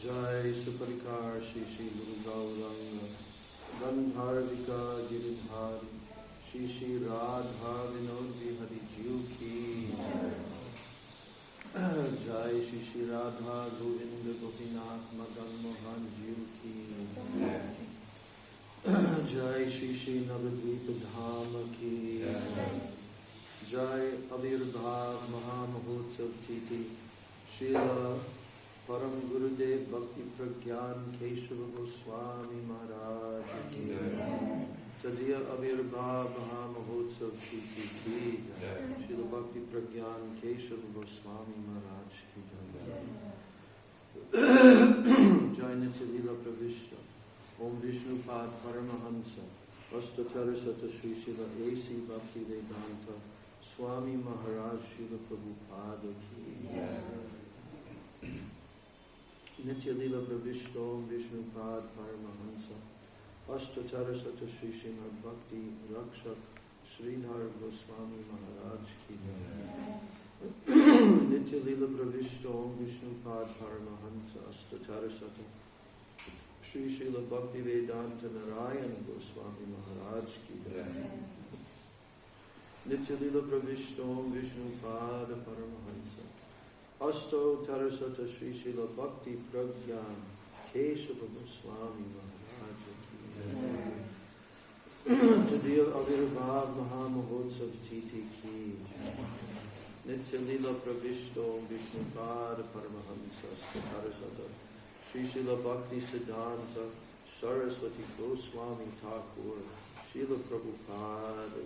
Jai Suparikar Shri Shri Guru Gauranga Gandharvika Giridhari Shri Shri Radha Vinodvi Hari Jiu Ki Jai Shri Shri Radha Govinda Gopinath Madan Mohan Jiu Ki Jai Shri Shri Navadvip Dham Ki Jai Avirbhav Mahamahotsav Titi Srila Param Gurudev Bhakti Pragyan Keshava Goswami Maharaj Ki Tadiya Avirbhav Mahamahotsav Titi Ki Srila Bhakti Pragyan Keshava Goswami Maharaj Ki Jai Nityalila Pravishta Om Vishnu Pad Paramahansa Vastatara Sata Shri Srila A.C. Bhakti Vedanta Swami Maharaj Srila Prabhupada Ki Nityalila Pravishta Om Vishnu Pad Paramahansa Vastatara Sata Shri Srimad Bhakti Rakshak Sridhar Goswami Maharaj Ki Nityalila Pravishta Om Vishnu Pad Paramahansa Vastatara Sata Shri Srila Bhakti Vedanta Narayan Goswami Maharaj Ki Nityalila Pravishta Om Vishnu Pada Paramahansa Asto Tarasata Shri Srila Bhakti Pragyan Keshava Goswami Maharaj Ki Tadiya Avirbhav Mahamahotsav Titi Ki Nityalila Pravishta Om Vishnu Pada Paramahansa Asto Tarasata Shri Srila Bhakti Siddhanta Saraswati Goswami Thakur Srila Prabhupada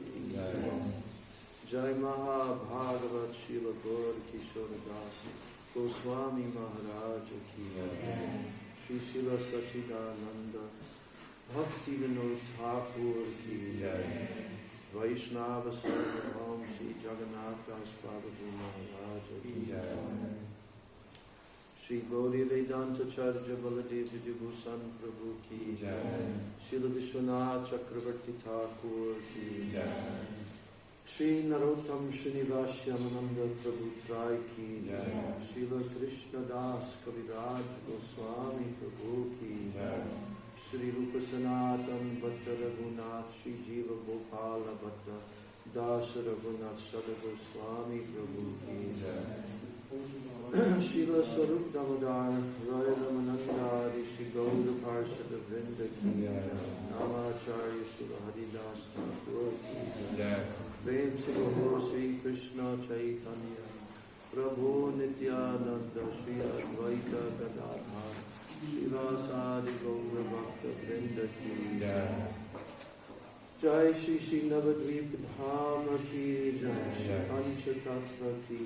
Jai Maha Bhagavat Srila Gaur Kishore Das Goswami Maharaj Ki Shri Srila Sachidananda Bhakti Vinod Thakur Ki Vaishnava Sarvabhaum Shri Jagannath Das Prabhu Maharaj Ki Shri Gauri Vedanta Charja Baladev Vijibhusan Prabhu Ki Srila Vishwanath Chakravarti Thakur Ki Shri Narottam Srinivas Yamananda Prabhu Trai Ki Srila Krishna Das Kaviraj Goswami Prabhu Ki Shri Rupa Sanatan Bhatta Raghunath Shri Jiva Gopala Bhatta Das Raghunath Sada Goswami Prabhu Ki Srila Sarup Damodar Roy Ramanandari Shri Gaura Parshada Vrinda Ki Namacharya Srila Haridas Thakur Ki Prem Se Gaur Sri Krishna Chaitanya Prabhu Nityananda Shri Advaita Gadadhar Shri Vasadi Gaura Bhakta Vrinda Ki Jai Shri Shri Navadvip Dham Ki Jai Shri Panchatattva Ki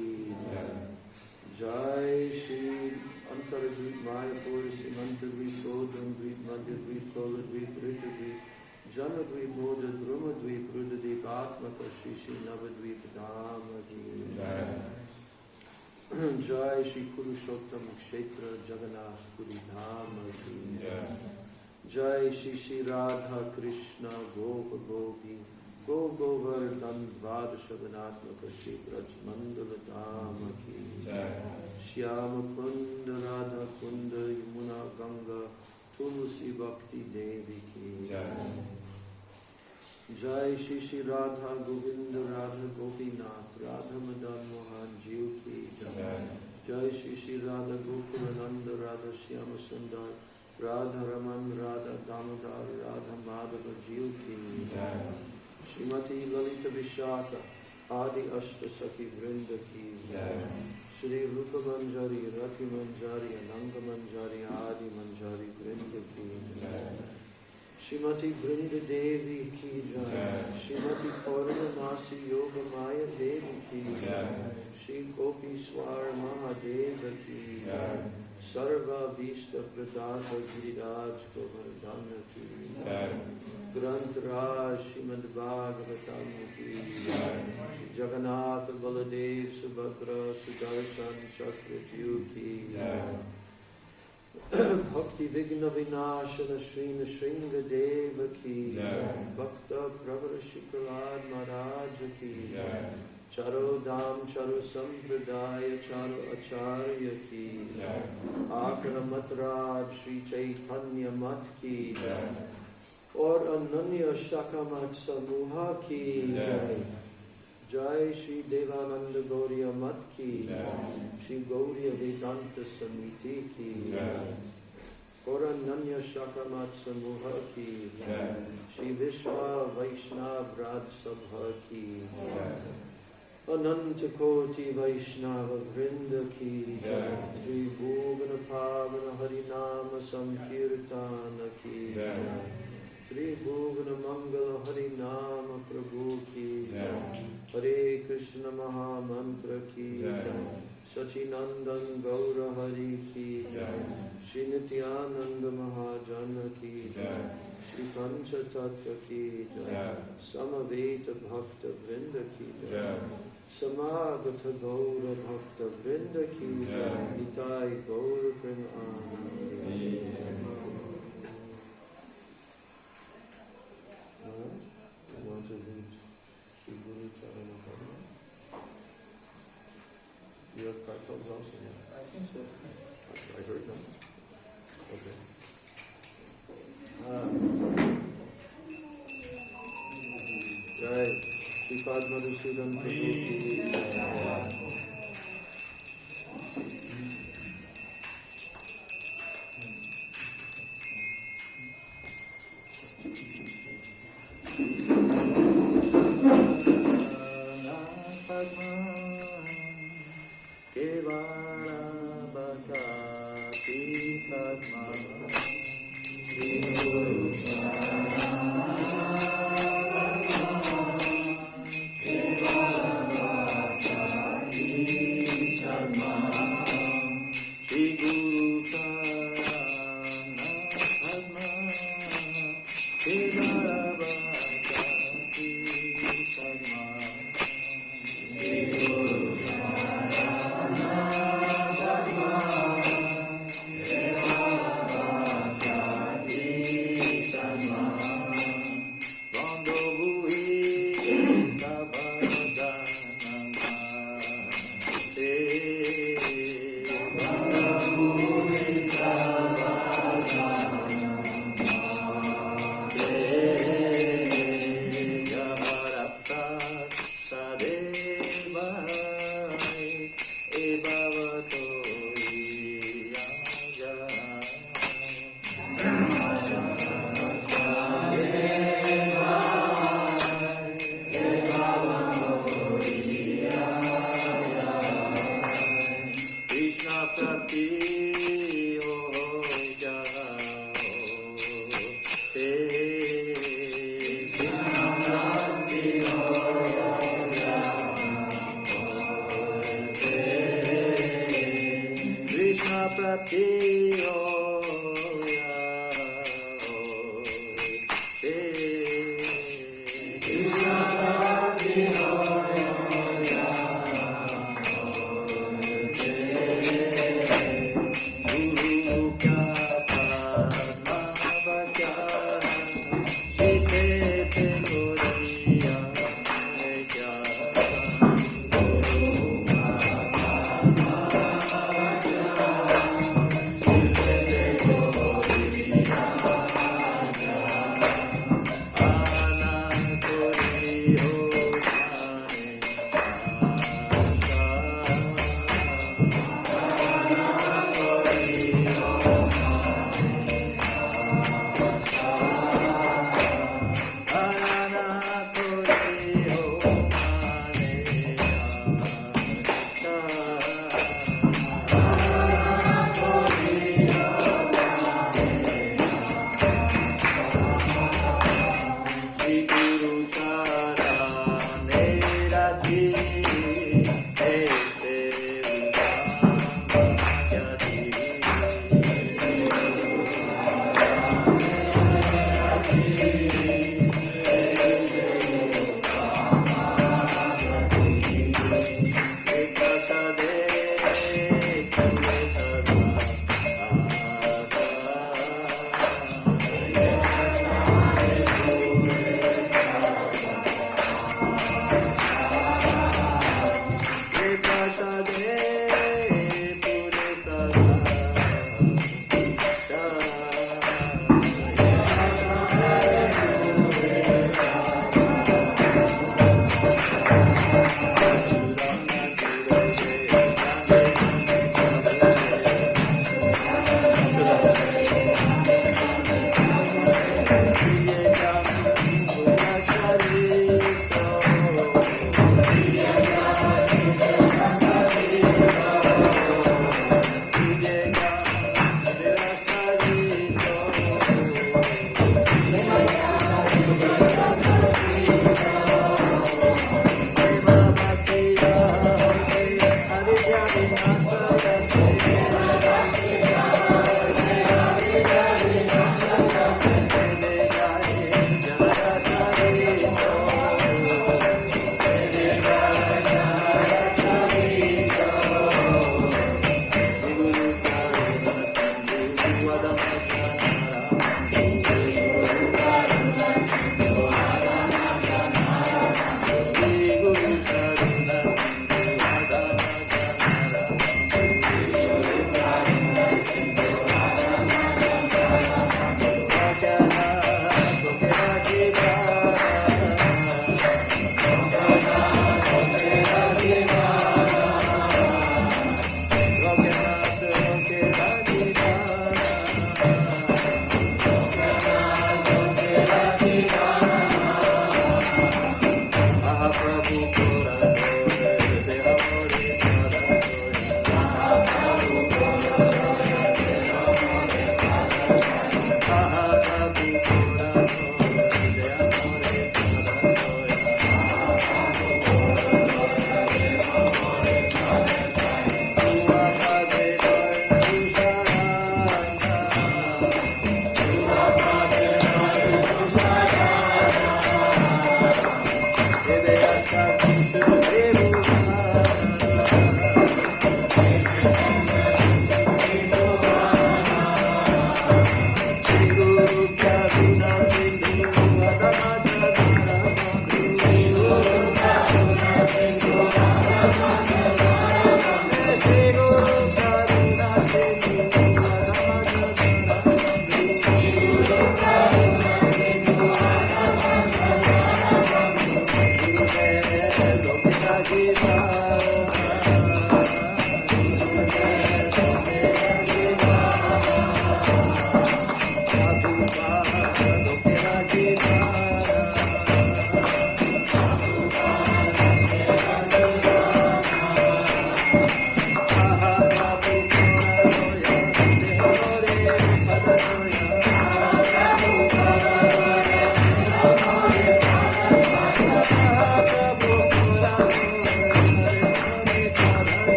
Jai Shri Antaradvip Mayapur Simantadvip Godamdvip Madhyadvip Koladvip Ritadvip Janadvip Bodha Drumadvip Rudadvip Atmaka Shri Shri Navadvip Dham Ki Jai Shri Purushottam Kshetra Jagannath Puri Dham Ki Jai Shri Shri Radha Krishna Gopa Gopi Go Govardhan Vadashavanatmaka Shri Braj Mandala Dham Ki Shyama Kunda Radha Kunda Yamuna Ganga Tulsi Bhakti Devi Ki Jai Shri Shri Radha Govinda Radha Gopinath Radha Madan Mohan Jiu Ki Jai Shri Shri Radha Gokulananda Radha Shyama Sundar Radha Raman Radha Damodar Radha Madhava Jiu Ki Srimati Lalita Vishaka Adi Ashta Sakhi Vrinda Ki Shri Rupa Manjari Rati Manjari Ananga Manjari Adi Manjari Vrinda Ki Srimati Vrinda Devi Ki Srimati Purnamasi Yoga Maya Devi Ki Shri Gopi Swar Mahadeva Ki Sarva Vishta Pradata Giriraj Govardhana Ki Granth Raj Srimad Bhagavatam Ki Shri Jagannath Baladev Subhadra Sudarshan Chakrajiu Ki Bhakti Vigna Vinashana Shrina Shringa Deva Ki Bhakta Pravara Shikralad Maharaj Ki Charo Dham Charo Sampradaya Charo Acharya Ki Akara Matraj Shri Chaitanya Mat Ki Aur Ananya Shakamat Samuha Ki Jai Shri Devananda Gauriya Mat Ki Shri Gauriya Vedanta Samiti Ki Aur Ananya Shakamat Samuha Ki Shri Vishwa Vaishnav Raj Sabha Ki Ananta Koti Vaishnava Vrinda Ki Shri Bhuvana Pavana Harinama Sankirtana Ki Shri Bhuvana Mangala Harinama Prabhu Ki Hare Krishna Maha Mantra Ki Sachinandan Gaura Hari Ki Shri Nityananda Mahajana Ki Shri Pancha Tattva Ki Samaveta Bhakta Vrinda Ki Samagata Gaura Bhakta Vrinda Ki Nitai Gaura Prema I want to read Shri Guru Charana Padma. You have cartels also? Yeah? I think so. I heard them. Okay. Jai Shri Padmanabha Prabhu Ki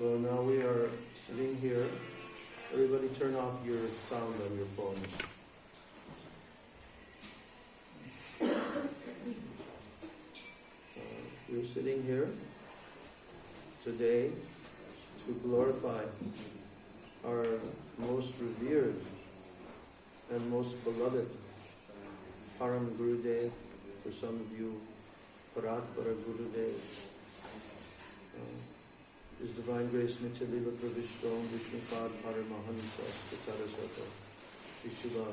So now we are sitting here. Everybody turn off your sound on your phones. We're sitting here today to glorify our most revered and most beloved Param Gurudev, for some of you, Parat Para Gurudev. His Divine Grace Nitya Lila Pravishtom Vishnupad Paramahansa Statarasata Vishila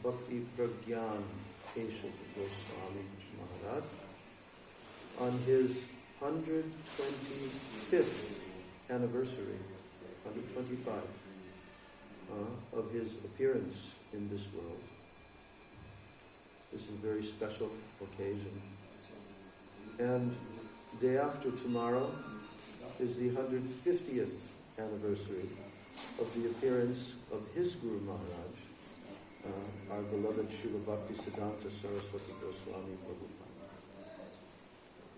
Bhakti Pragyan Keshav Goswami Maharaj on his 125th anniversary, 125 of his appearance in this world. This is a very special occasion. And day after tomorrow is the 150th anniversary of the appearance of his Guru Maharaj, our beloved Srila Bhaktisiddhanta Saraswati Goswami Prabhupada.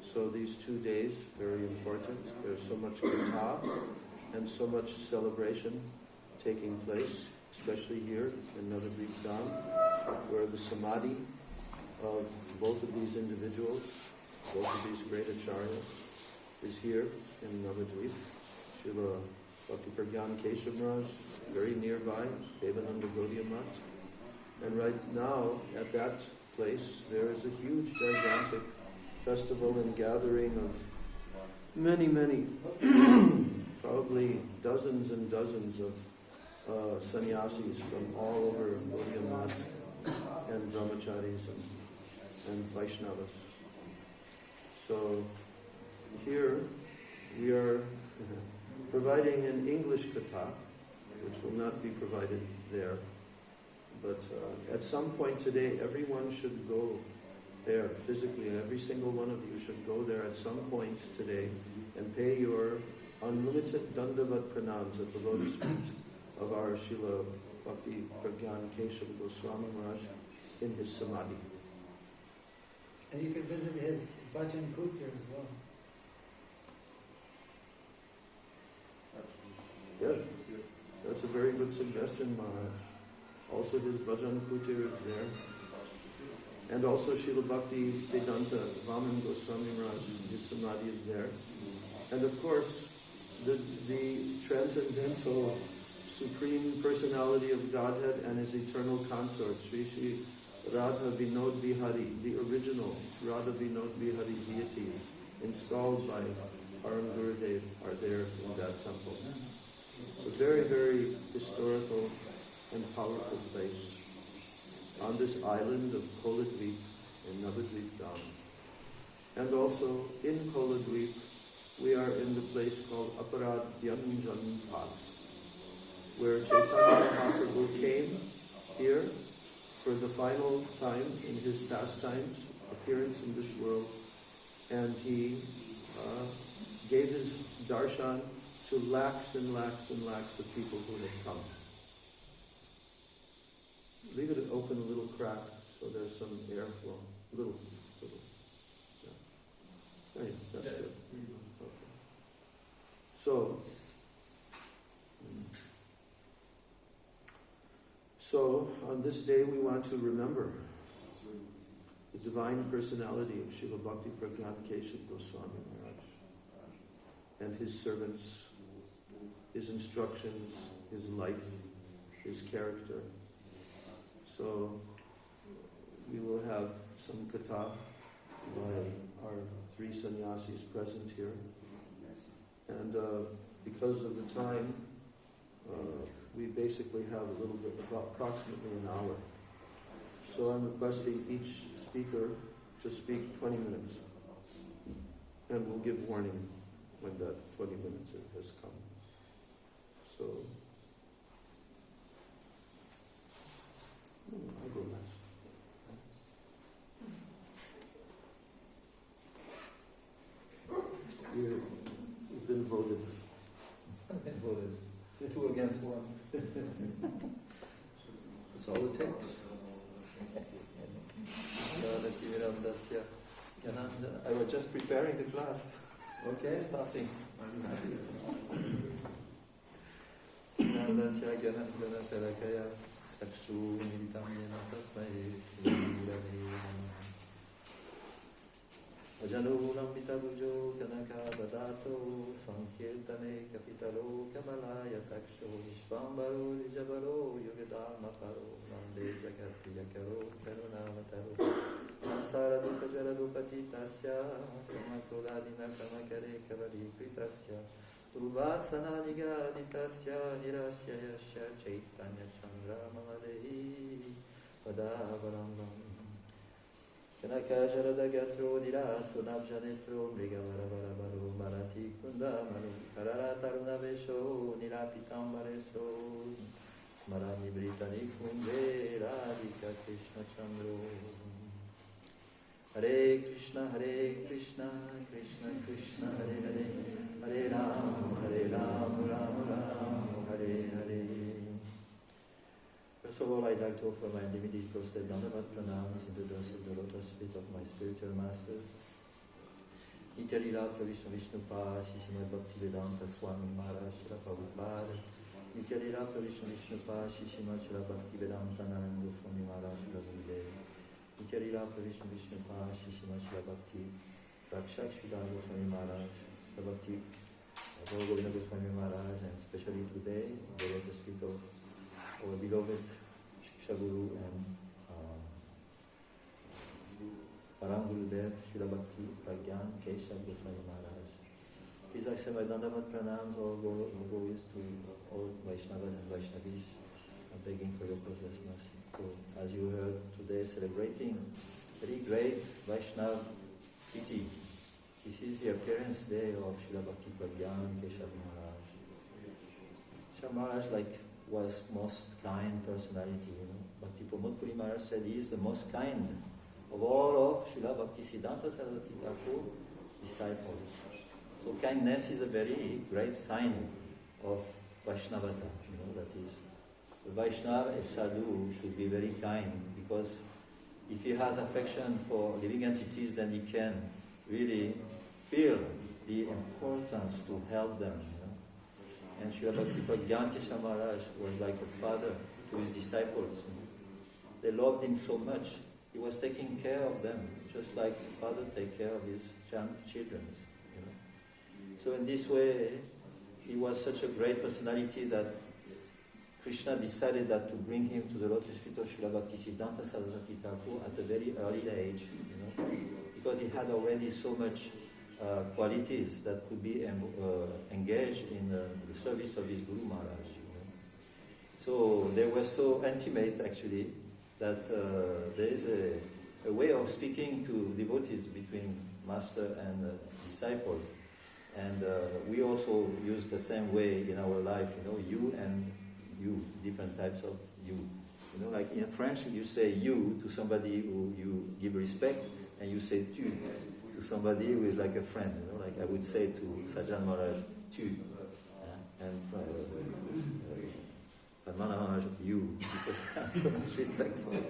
So these 2 days, very important. There's so much katha and so much celebration taking place, especially here in Navadvip Dham, where the samadhi of both of these individuals, both of these great acharyas, is here in Navadvip. Srila Bhakti Pragyan Keshav Maharaj, very nearby, Devananda Gaudiya Mat. And right now, at that place, there is a huge, gigantic festival and gathering of many, probably dozens and dozens of sannyasis from all over Gaudiya Mat and brahmacharis and Vaishnavas. So here we are providing an English katha, which will not be provided there. But at some point today, everyone should go there physically. Every single one of you should go there at some point today and pay your unlimited dandavat pranams at the lotus feet of our Srila Bhakti Pragyan Keshav Goswami Maharaj in his samadhi. And you can visit his bhajan kutir as well. Yeah, that's a very good suggestion, Maharaj. Also his bhajan kutir is there. And also Srila Bhakti Vedanta Vaman Goswami Maharaj, his samadhi is there. And of course, the transcendental Supreme Personality of Godhead and his eternal consort, Sri Radha Vinod Bihari, the original Radha Vinod Bihari deities installed by Param Gurudev are there in that temple. A very, very historical and powerful place on this island of Koladvip in Navadvip Dham. And also in Koladvip, we are in the place called Aparad Dhyanjan Path, where Chaitanya Mahaprabhu came here for the final time in his pastimes, appearance in this world, and he gave his darshan to lakhs and lakhs and lakhs of people who had come. Leave it open a little crack so there's some airflow. Little. Yeah. Hey, that's good. Okay. So on this day we want to remember the Divine Personality of Srila Bhakti Pragyan Keshav Goswami Maharaj and his servants, his instructions, his life, his character. So we will have some katha by our 3 sannyasis present here. And because of the time, we basically have a little bit, about approximately an hour. So I'm requesting each speaker to speak 20 minutes. And we'll give warning when that 20 minutes has come. So, I'll go last. You've been voted. Voted. 2 against 1. That's all it takes. I was just preparing the class. Okay. Starting. I'm happy. Jnanadasya Gyanasya Sarakaya Sakshu Militam Yena Tasmai Sri Gurave Namaha. Ajanulam Vitabujo Kanaka Badato Sankirtane Kapitalo Kamalaya Taksho Svambaro Dijabaro Yogadama Paro Nande Jagati Yakaro Karunamataro Samsara Duka Jaradupati Tasya Kamakuladina Kamakare Kavari Kritasya Urvasana Nigaditasya Nirasya Yasya Chaitanya Chandra Mamadehi Padavaramam Kanaka Jarada Gatro Dira Sunabjanetro Mrigavaravaravaro Marati Kunda Manu Karara Taruna Vesho Nirapitam Vareso Smarani Britani Kunde Radhika Krishna Chandro Hare Krishna Krishna Krishna Hare Hare Hare Ram Ram Ram Hare Hare. First of all, I'd like to offer my limited prostate Dandavat pranams in the dust of the lotus feet of my spiritual masters. Nityalila Vishnu Vishnupa Srimad Bhaktivedanta Swami Maharaj Srila Prabhupada. Nityalila Vishnu Vishnupa Srimad Srila Bhaktivedanta Nanda Swami Maharaj Srila Gurudev. Nityalila Vishnu Vishnupa Srimad Srila Bhakti Rakshak Srila Goswami Maharaj Srila Bhakti Govinda Goswami Maharaj, and especially today, the lotus feet of our beloved Shiksha Guru and Param Gurudev Srila Bhakti Pragyan Keshav Goswami Maharaj. Please accept my Dandavat pranams. All go is to all Vaishnavas and Vaishnavis. I'm begging for your precious mercy. So, as you heard today, celebrating very great Vaishnav Titi. This is the appearance day of Srila Bhakti Pragyan Keshav Maharaj. Keshav Maharaj was most kind personality, Bhakti Pramod Puri Maharaj said he is the most kind of all of Srila Bhakti Siddhanta Saraswati Thakur disciples. So kindness is a very great sign of Vaishnavata, that is, the Vaishnava, a sadhu, should be very kind, because if he has affection for living entities, then he can really feel the importance to help them. And Srila Bhakti Pragyan Keshav Maharaj was like a father to his disciples. They loved him so much. He was taking care of them, just like father takes care of his children. So in this way, he was such a great personality that Krishna decided that to bring him to the lotus feet of Srila Bhakti Siddhanta Saraswati Thakur at a very early age, because he had already so much qualities that could be engaged in the service of his Guru Maharaj. So they were so intimate, actually, that there is a way of speaking to devotees between master and disciples. And we also use the same way in our life, you and you, different types of you. Like in French, you say you to somebody who you give respect, and you say tu to somebody who is like a friend. Like I would say to Sajjan Maharaj, tu, and Padmanabha Maharaj, you, because I have so much respect for him.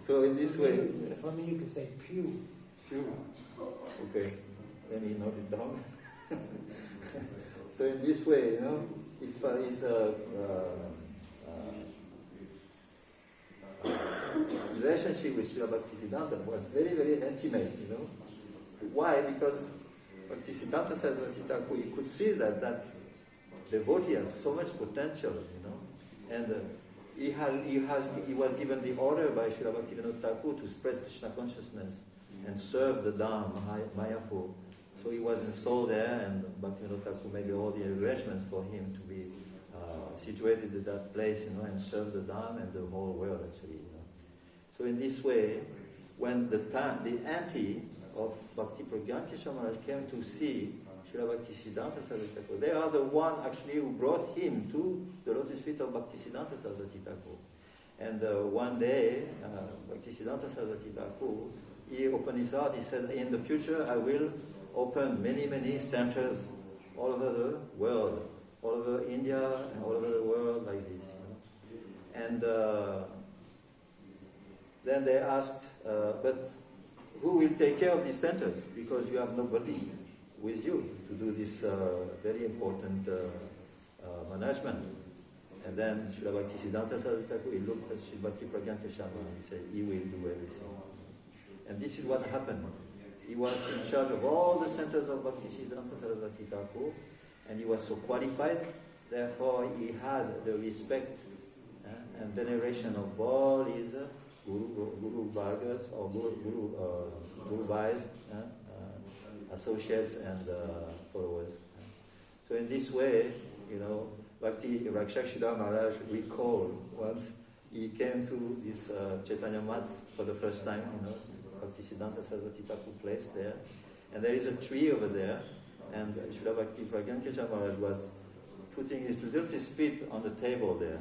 So in this way, for me, you could say pew. Pew. Okay, let me note it down. So in this way, his relationship with Srila Bhaktisiddhanta was very, very intimate, Why? Because Bhaktisiddhanta Saraswati Thakur, he could see that devotee has so much potential, and he was given the order by Srila Bhaktivinoda Thakur to spread Krishna consciousness and serve the Dham, Mayapur. So he was installed there, and Bhaktivinoda Thakur made all the arrangements for him to be situated at that place, and serve the Dham and the whole world, actually. So in this way, when the auntie of Bhakti Pragyan Keshav Maharaj came to see Srila Bhakti Siddhanta Saraswati Thakur, they are the one actually who brought him to the lotus feet of Bhakti Siddhanta Saraswati Thakur. And one day, Bhakti Siddhanta Saraswati Thakur, he opened his heart. He said, in the future I will open many, many centers all over the world, all over India and all over the world like this. And then they asked, but who will take care of these centers? Because you have nobody. with you to do this very important management. And then Srila Bhaktisiddhanta Saraswati Thakur, he looked at Sri Bhakti Pragyan Keshav and he said, he will do everything. And this is what happened. He was in charge of all the centers of Bhaktisiddhanta Saraswati Thakur, and he was so qualified, therefore he had the respect and veneration of all his Guru Vargas or Guru Bhais, associates and followers. So in this way, Bhakti Rakshakshida Maharaj recalled once he came to this Chaitanya Mat for the first time, Bhaktisiddhanta Saraswati Thakur place there, and there is a tree over there, and Srila Bhakti Pragyan Keshav Maharaj was putting his little feet on the table there,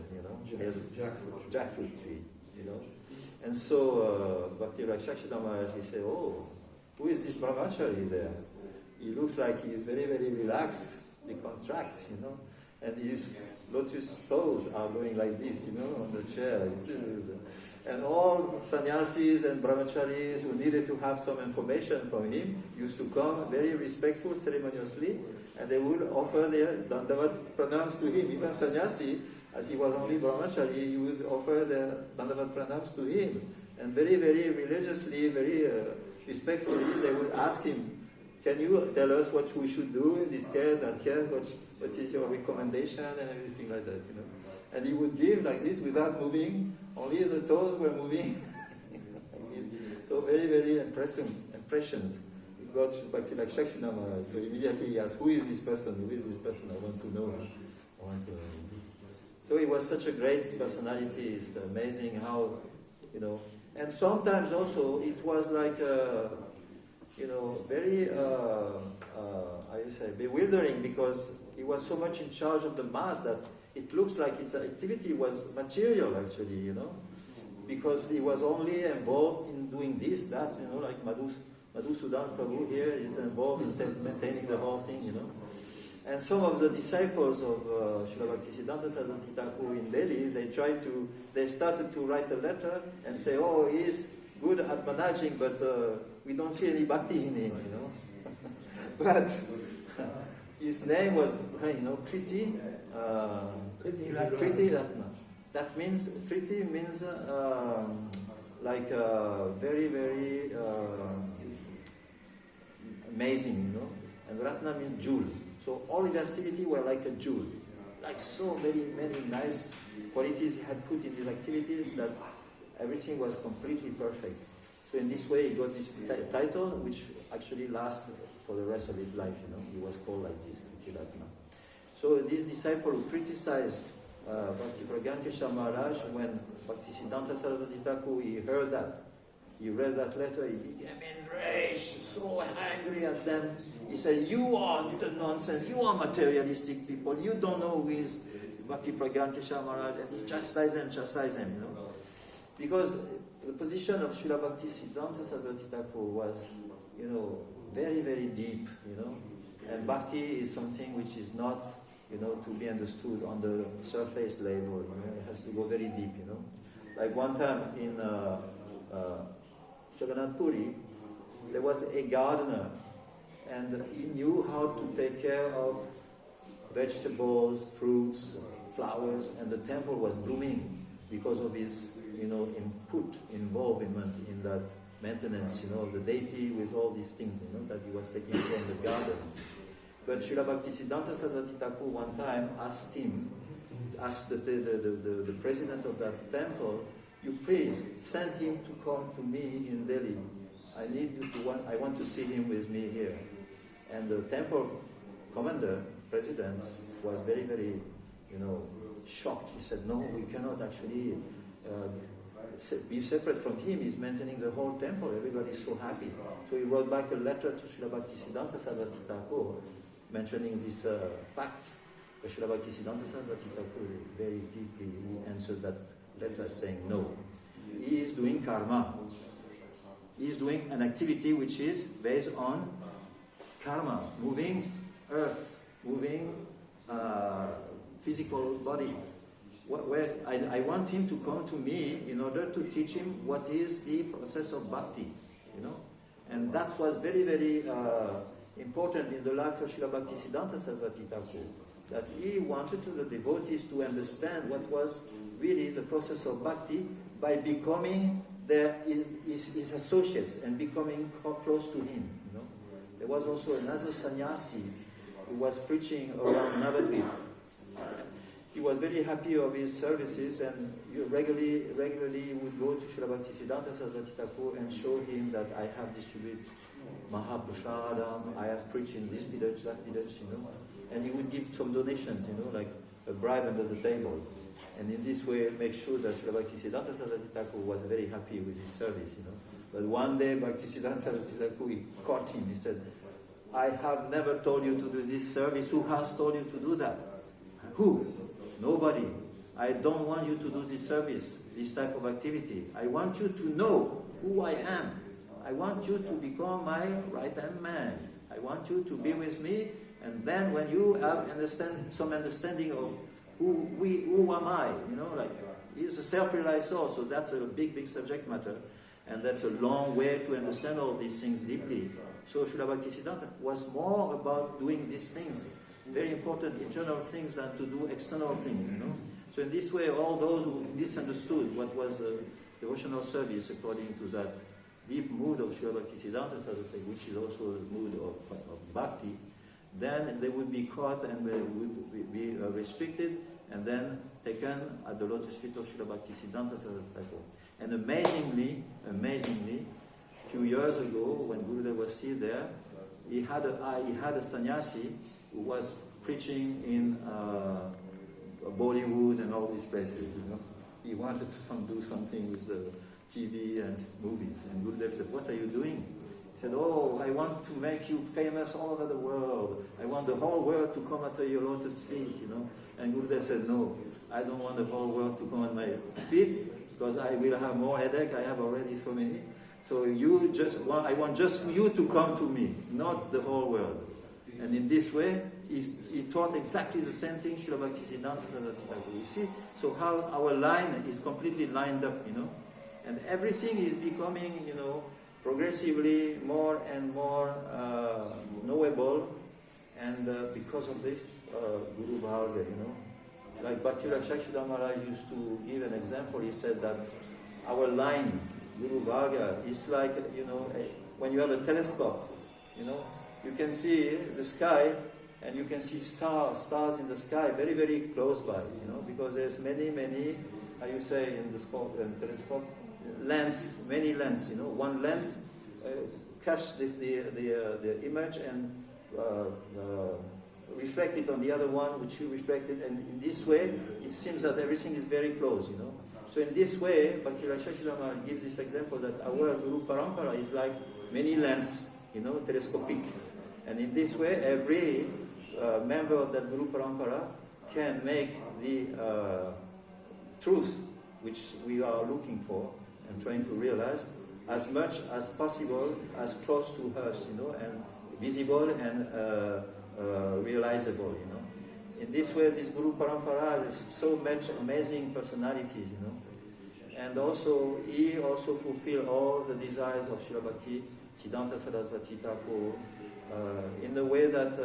jackfruit tree, and so Bhakti Rakshakshida Maharaj, he said, oh, who is this brahmachari there? He looks like he is very, very relaxed, decontract, and his lotus toes are going like this, on the chair. And all sannyasis and brahmacharis who needed to have some information from him used to come very respectful, ceremoniously, and they would offer their dandavat pranams to him. Even sannyasi, as he was only brahmachari, he would offer their dandavat pranams to him. And very, very religiously, very respectfully, they would ask him, can you tell us what we should do in this case, that case, what is your recommendation, and everything like that, And he would give like this without moving, only the toes were moving. So very, very impressions. He got Bhakti Rakshakshida Maharaj. So immediately he asked, who is this person? Who is this person? I want to know. So he was such a great personality. It's amazing how, and sometimes also it was like, very, bewildering, because he was so much in charge of the mat that it looks like its activity was material actually, because he was only involved in doing this, that, like Madhusudan Prabhu here is involved in maintaining the whole thing, And some of the disciples of Srila Bhaktisiddhanta Saraswati Thakur in Delhi, they started to write a letter and say, oh, he is good at managing, but we don't see any bhakti in him, But his name was, Kriti, Kriti Ratna. That means, Kriti means very, very amazing, and Ratna means jewel. So all his activity were like a jewel, like so many, many nice qualities he had put in his activities that everything was completely perfect. So in this way he got this title, which actually lasted for the rest of his life, He was called like this, Ratna. So this disciple who criticized Bhakti Pragyan Keshav Maharaj, when Bhaktisiddhanta Saraswati Thakur, he heard that, he read that letter, he became enraged, so angry at them. He said, you are the nonsense, you are materialistic people, you don't know who is Bhakti Pragyan Keshav Maharaj, and he chastised him, Because the position of Srila Bhaktisiddhanta Saraswati Thakur was, very, very deep, And Bhakti is something which is not, to be understood on the surface level, It has to go very deep, Like one time in Jagannath Puri, there was a gardener, and he knew how to take care of vegetables, fruits, flowers, and the temple was blooming because of his, involvement in that maintenance, of the deity with all these things, that he was taking care of the garden. But Srila Bhaktisiddhanta Saraswati Thakur one time asked the president of that temple, you please send him to come to me in Delhi. I want to see him with me here. And the temple commander, president, was very, very, shocked. He said, no, we cannot actually be separate from him. He's maintaining the whole temple. Everybody's so happy. So he wrote back a letter to Srila Bhaktisiddhanta Saraswati Thakur mentioning these facts. But Srila Bhaktisiddhanta Saraswati Thakur very deeply answered that letter saying, no. He is doing karma. He is doing an activity which is based on karma, moving earth, moving physical body. I want him to come to me in order to teach him what is the process of bhakti, And that was very, very important in the life of Srila Bhaktisiddhanta Saraswati Thakur, that he wanted to the devotees to understand what was really the process of bhakti by becoming his associates and becoming close to him. You know? There was also another sannyasi who was preaching around Navadvip. He was very happy of his services, and regularly would go to Srila Bhaktisiddhanta Saraswati Thakur and show him that I have distributed Mahaprasadam, I have preached in this village, that village, you know. And he would give some donations, you know, like a bribe under the table. And in this way, make sure that Srila Bhaktisiddhanta Saraswati Thakur was very happy with his service, you know. But one day, Bhaktisiddhanta Saraswati Thakur, he caught him. He said, I have never told you to do this service. Who has told you to do that? Who? Nobody. I don't want you to do this service, this type of activity. I want you to know who I am. I want you to become my right-hand man. I want you to be with me, and then when you have some understanding of who am I, you know, like, he's a self-realized soul, so that's a big subject matter, and that's a long way to understand all these things deeply. So Srila Bhaktisiddhanta was more about doing these things, very important internal things, than to do external things, you know. So in this way, all those who misunderstood what was devotional service according to that deep mood of Srila Bhaktisiddhanta Saraswati, which is also a mood of bhakti, then they would be caught and they would be restricted and then taken at the lotus feet of Srila Bhaktisiddhanta Saraswati. And amazingly, a few years ago, when Gurudev was still there, he had a sannyasi who was preaching in Bollywood and all these places. You know, he wanted to do something with TV and movies. And Gurudev said, "What are you doing?" He said, "Oh, I want to make you famous all over the world. I want the whole world to come at your lotus feet, you know." And Gurudev said, "No, I don't want the whole world to come at my feet, because I will have more headache. I have already so many. So I want just you to come to me, not the whole world." And in this way, he taught exactly the same thing Srila Bhaktisiddhanta Saraswati Thakur. You see, so how our line is completely lined up, you know, and everything is becoming, you know, progressively more and more knowable, and because of this Guru Bharga, you know, like Bhakti Rakshakshida Maharaj used to give an example. He said that our line, Guru Bharga, is like, you know, when you have a telescope, you know, you can see the sky and you can see stars in the sky very, very close by, you know, because there's many, how you say in the telescope, many lens, you know. One lens catches the image and reflect it on the other one, which you reflected, and in this way, it seems that everything is very close, you know. So in this way, Bhakti Rakshakshida Maharaj gives this example that our Guru Parampara is like many lens, you know, telescopic. And in this way, every member of that Guru Parampara can make the truth which we are looking for and trying to realize as much as possible, as close to us, you know, and visible and realizable, you know. In this way, this Guru Parampara has so much amazing personalities, you know. And also, he also fulfilled all the desires of Srila Bhaktisiddhanta Saraswati Thakur in the way that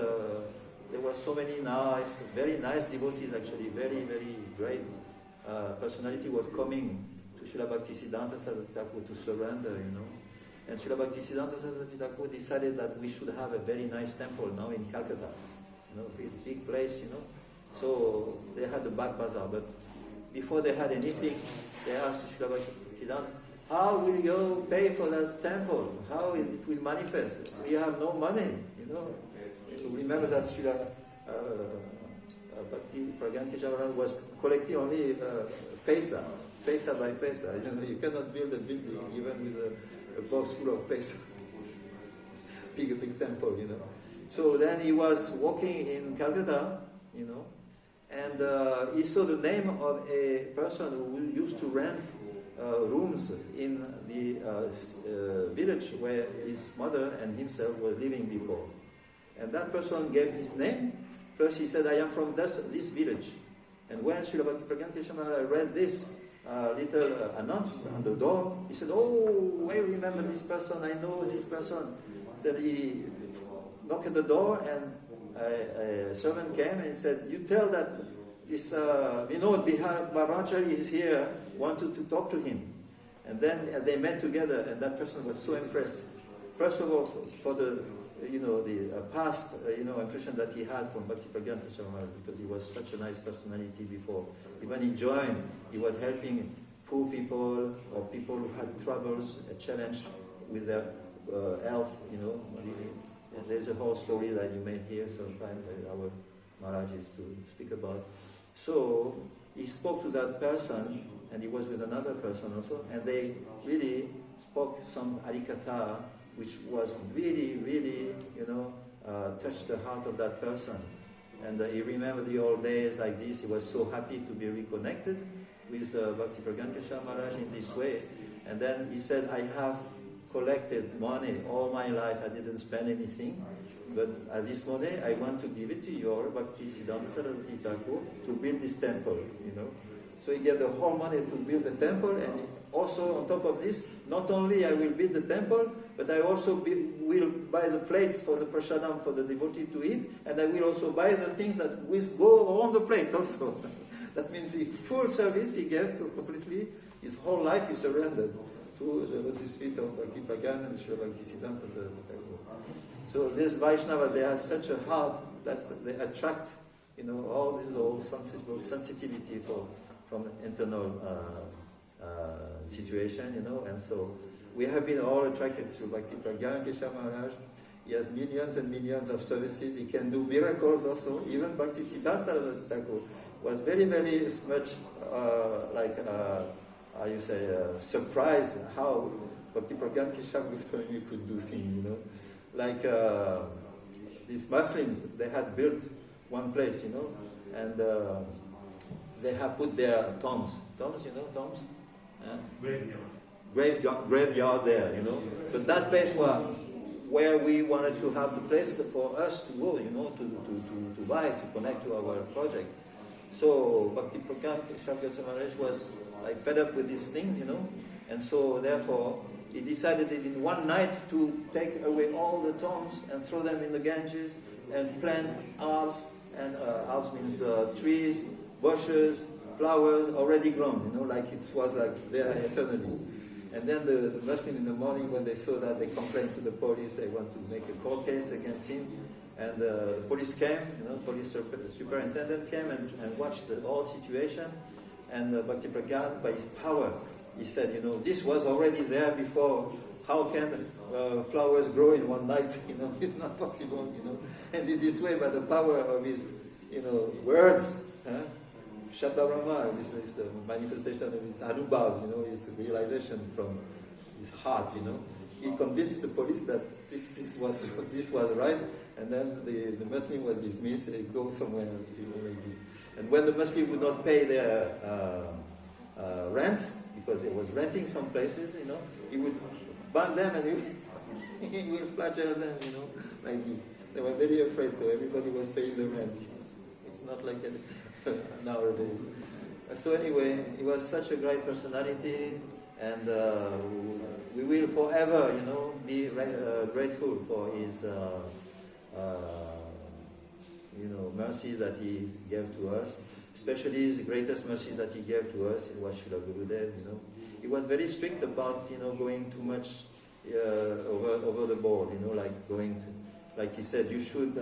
there were so many nice, very nice devotees, actually, very, very great personality was coming to Srila Bhaktisiddhanta Saraswati Thakur to surrender, you know. And Srila Bhaktisiddhanta Saraswati Thakur decided that we should have a very nice temple now in Calcutta, you know, big place, you know. So they had the back bazaar, but before they had anything, they asked Srila Bhaktisiddhanta, "How will you pay for that temple? How it will manifest? We have no money, you know." Remember that Srila Bhakti Pragyanti Maharaj was collecting only paisa by paisa. You know, you cannot build a building even with a box full of paisa. big temple, you know. So then he was walking in Calcutta, you know, and he saw the name of a person who used to rent rooms in the village where his mother and himself were living before. And that person gave his name, plus he said, "I am from this village." And when Srila Bhakti Pragyanti Maharaj read this little announcement on the door, he said, "Oh, I remember this person, I know this person." Said he, knocked at the door, and a servant came and said, "You tell that this Vinod Brahmachari is here, wanted to talk to him." And then they met together, and that person was so impressed. First of all, for the past impression that he had from Bhakti Pragyan Krishna Maharaj, because he was such a nice personality before. When he joined, he was helping poor people or people who had troubles, a challenge with their health, really. And there's a whole story that you may hear sometime that our Maharaj is to speak about. So he spoke to that person, and he was with another person also, and they really spoke some Harikatha, which was really, really, touched the heart of that person. And he remembered the old days like this. He was so happy to be reconnected with Bhakti Pragyan Krishna Maharaj in this way. And then he said, "I have collected money all my life. I didn't spend anything. But at this moment, I want to give it to your Bhakti Siddhanta Saraswati Thakur to build this temple, So he gave the whole money to build the temple, and also on top of this, not only I will build the temple, but I also will buy the plates for the prasadam for the devotee to eat, and I will also buy the things that will go on the plate also." That means full service he gave to completely, his whole life he surrendered to the lotus feet of Bhakti Pragyan and Srila Bhakti Siddhanta Saraswati Thakur. So this Vaishnava, they have such a heart that they attract, all this old sensitivity from internal situation, and so we have been all attracted to Bhakti Pragyan Krishna Maharaj. He has millions and millions of services. He can do miracles also. Even Bhakti Siddhanta Saraswati Thakur was very, very much surprised how Bhakti Pragyan Krishna Goswami could do things, Like these Muslims, they had built one place, and they have put their tombs. Tombs? Graveyard there, But that place was where we wanted to have the place for us to go, to buy, to connect to our project. So Bhakti Pragyan Krishna Maharaj was fed up with these things, and so therefore he decided in one night to take away all the tombs and throw them in the Ganges and plant herbs, and herbs means trees, bushes, flowers already grown, like it was there eternally. And then the Muslim in the morning, when they saw that, they complained to the police. They want to make a court case against him. And the police came, police superintendent came and watched the whole situation. And Bhakti Pragyan, by his power, he said, this was already there before. How can flowers grow in one night? It's not possible, And in this way, by the power of his, words, Shabda Brahma is the manifestation of his anubhav, his realization from his heart, He convinced the police that this was right, and then the Muslim was dismissed, they go somewhere else, like this. And when the Muslim would not pay their rent, because he was renting some places, he would ban them and he will flagell them, like this. They were very afraid, so everybody was paying the rent. It's not like it nowadays. So anyway, he was such a great personality, and we will forever, be grateful for his, mercy that he gave to us. Especially the greatest mercy that he gave to us, it was Srila Gurudev, He was very strict about, going too much over the board, like he said, you should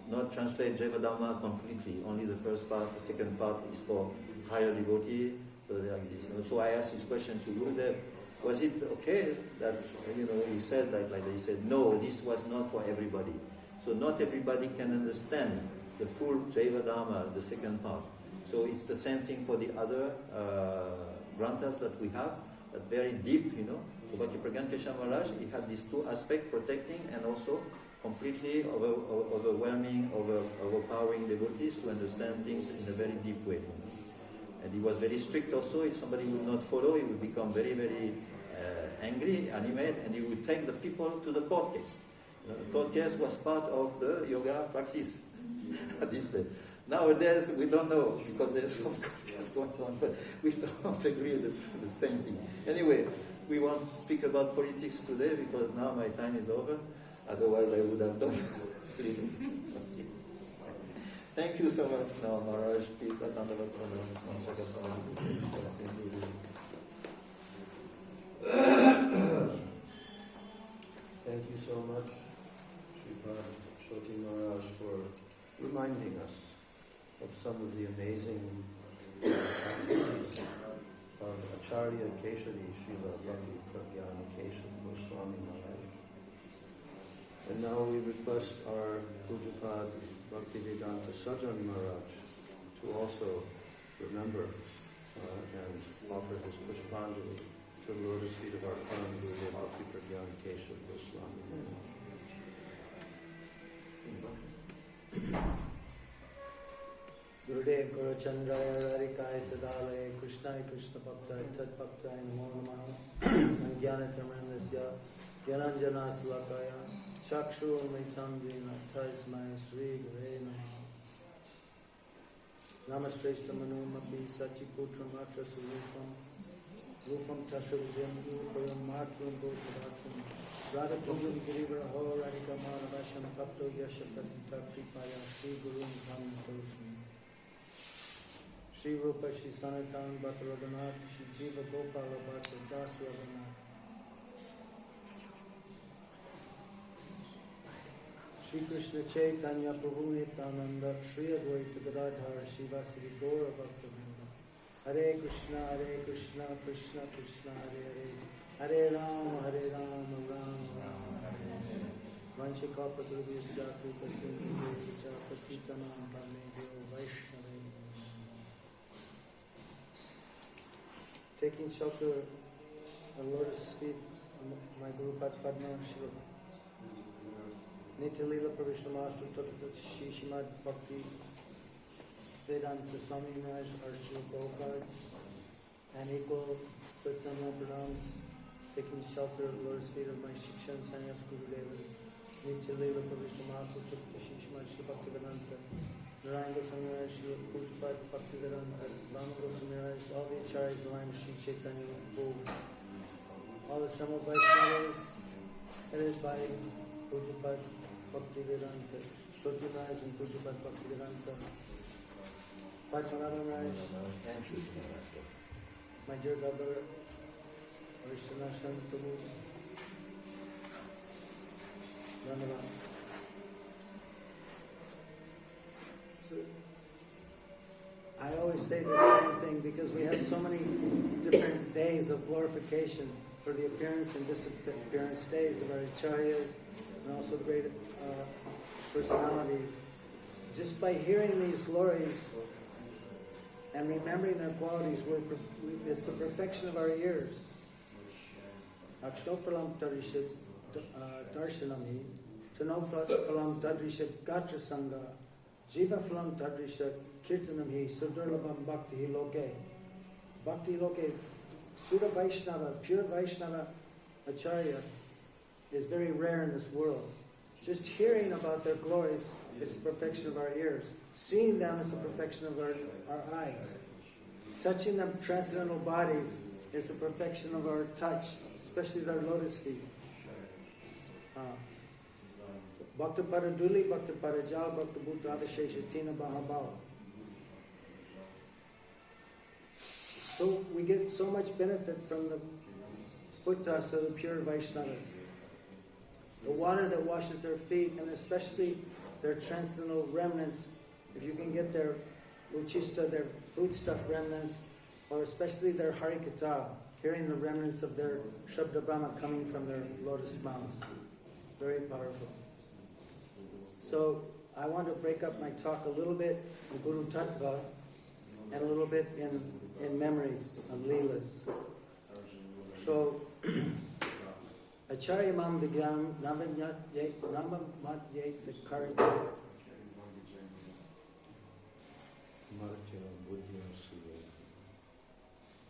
not translate Jivadhamma completely. Only the first part, the second part is for higher devotee. Like this. So I asked this question to Gurudev, was it okay that, he said he said, no, this was not for everybody. So not everybody can understand the full Jivadhamma, the second part. So it's the same thing for the other granthas that we have, that very deep, So Bhakti Pragyan Krishna Maharaj, he had these two aspects, protecting and also completely overwhelming, overpowering devotees to understand things in a very deep way. And he was very strict also. If somebody would not follow, he would become very, very angry, animated, and he would take the people to the court case. The court case was part of the yoga practice at this place. Nowadays, we don't know, because there's some court case going on, but we don't agree that it's the same thing. Anyway, we won't speak about politics today, because now my time is over. Otherwise, I would have done. Please. Thank you so much. Now, Maharaj, please, Padmanabha Thank you so much, Srimad Shoti Maharaj, for reminding us of some of the amazing activities of Acharya Keshari Srila Bhakti Pragyana Keshav Goswami Maharaj. And now we request our Pujapad Bhaktivedanta Sajan Maharaj to also remember and offer his Pushpanjali to the lotus feet of our Param Gurudev Bhakti Pragyana Keshav Goswami Maharaj. Gurudev Guru Chandraya Radhikaya Tadalaya Krishnaya Krishna Bhaktaya Tat Bhaktaya Namo Namaha Jnana Tamandasya Gyananjana Slakaya Chakshu Maitamdina Tasmai Sri Gure Namaha Namashreshta Manumapi Sachiputra Matra Surupam Rupam Tashurjam Upayam Matram Bhutavatam Radha Pujam Girivaraho Radhika Manavasham Tapto Yashapati Tapipaya Sri Guru Dham Tosmi Shri Rupa Shri Sanatan Bhatta Radhanath Shri Jiva Gopala Bhatta Das Radhanath Shri Krishna Chaitanya Prabhu Nityananda Shri Advaita Gadadhar Shri Vasudeva Gaura Bhaktivinoda Hare Krishna Krishna Krishna Hare Hare Rama Rama Rama Hare Hare Vanshikapatrubhyasya Kripa Sindhu Patitanam Paramedyo Vaishnava. Taking shelter of lotus feet of my Guru Padma Shri Nitya Lila Pravishna Master Tattva Shri Srimad Bhakti Vedanta Swami Maharaj Arshil Prabhupada and equal system of pranams, taking shelter of the lotus feet of my Shikshan Sanyas Gurudevas Nitya Lila Pravishna Master Tattva Shri Srimad Shri Bhakti Vedanta Narayan Goswami Maharaj Shri Pujapad Bhakti Vedanta Rama Goswami Maharaj, all the acharyas in line with Shri Chaitanya Prabhu, all the Sama Vaishnavas headed by Pujapad Bhakti Vedanta, Shoti Maharaj and Pujapad Bhakti Vedanta, Padmanabha Maharaj, my dear brother, Vishnu Shantamu, Dhanavas. So, I always say the same thing because we have so many different days of glorification for the appearance and disappearance days of our acharyas and also the great personalities. Just by hearing these glories and remembering their qualities, it's the perfection of our ears. Akshophalam Tarishat Darshanami, Tanophalam Tadrishat Gatra Sangha, Jiva Phalam Tadrishat Kirtanamhi, Sudurlabham Bhakti Loke. Bhakti Loke, Sudha Vaishnava, pure Vaishnava Acharya is very rare in this world. Just hearing about their glories is the perfection of our ears. Seeing them is the perfection of our eyes. Touching their transcendental bodies is the perfection of our touch, especially their lotus feet. Bhakta Paraduli, Bhakta Parajal, Bhakta Bhuta Avisheshatina Bahabhava. So we get so much benefit from the puttas of the pure Vaishnavas. The water that washes their feet, and especially their transcendental remnants, if you can get their uchista, their foodstuff remnants, or especially their harikata, hearing the remnants of their Shabda Brahma coming from their lotus mouths. Very powerful. So I want to break up my talk a little bit in Guru Tattva and a little bit in memories of Leelas. So Acharya Mam Vigyam Namamat Yek the Karita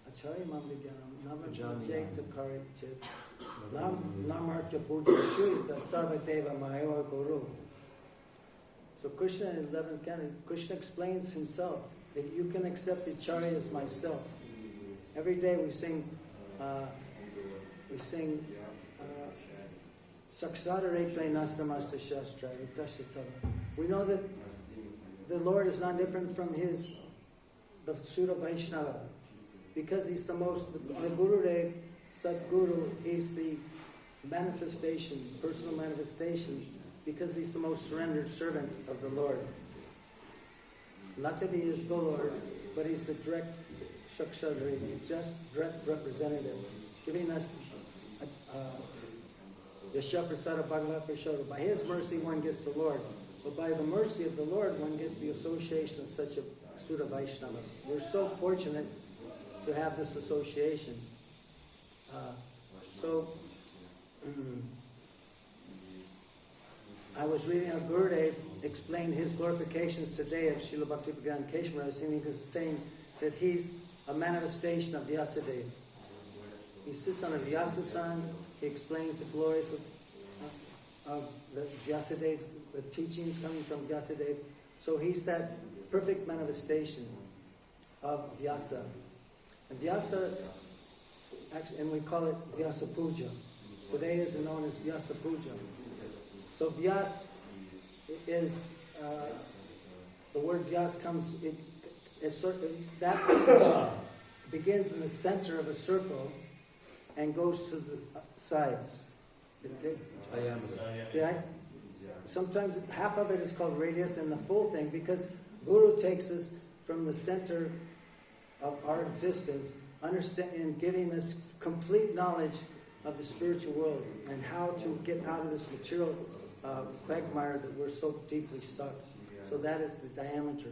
Acharya Mam Vigyam Namamat Yek the Karita Namartya Puja Shurita Sarvadeva Mayor Guru. So Krishna in 11th canto, Krishna explains himself that you can accept the Acharya as myself. Every day we sing Saksadarete nasamasta shastra. We know that the Lord is not different from the Sura Vaishnava, because he's the most, our Gurudev, Sadguru, he's the manifestation, personal manifestation, because he's the most surrendered servant of the Lord. Not that he is the Lord, but he's the direct Shakshadri, just direct representative, giving us Yashaprasada Bhagavad Prasada. By his mercy one gets the Lord, but by the mercy of the Lord one gets the association of such a Sura Vaishnava. We're so fortunate to have this association. I was reading how Gurudev explained his glorifications today of Srila Bhaktivedanta Keshav Maharaj, and he was saying that he's a manifestation of Vyasadeva. He sits on a Vyasasan, he explains the glories of the Vyasadeva, the teachings coming from Vyasadeva. So he's that perfect manifestation of Vyasa. And Vyasa, actually, and we call it Vyasa Puja. Today is known as Vyasa Puja. So Vyas is, the word Vyas comes, that which begins in the center of a circle and goes to the sides. Sometimes half of it is called radius and the full thing, because Guru takes us from the center of our existence, and giving us complete knowledge of the spiritual world and how to get out of this material quagmire that we're so deeply stuck. So that is the diameter.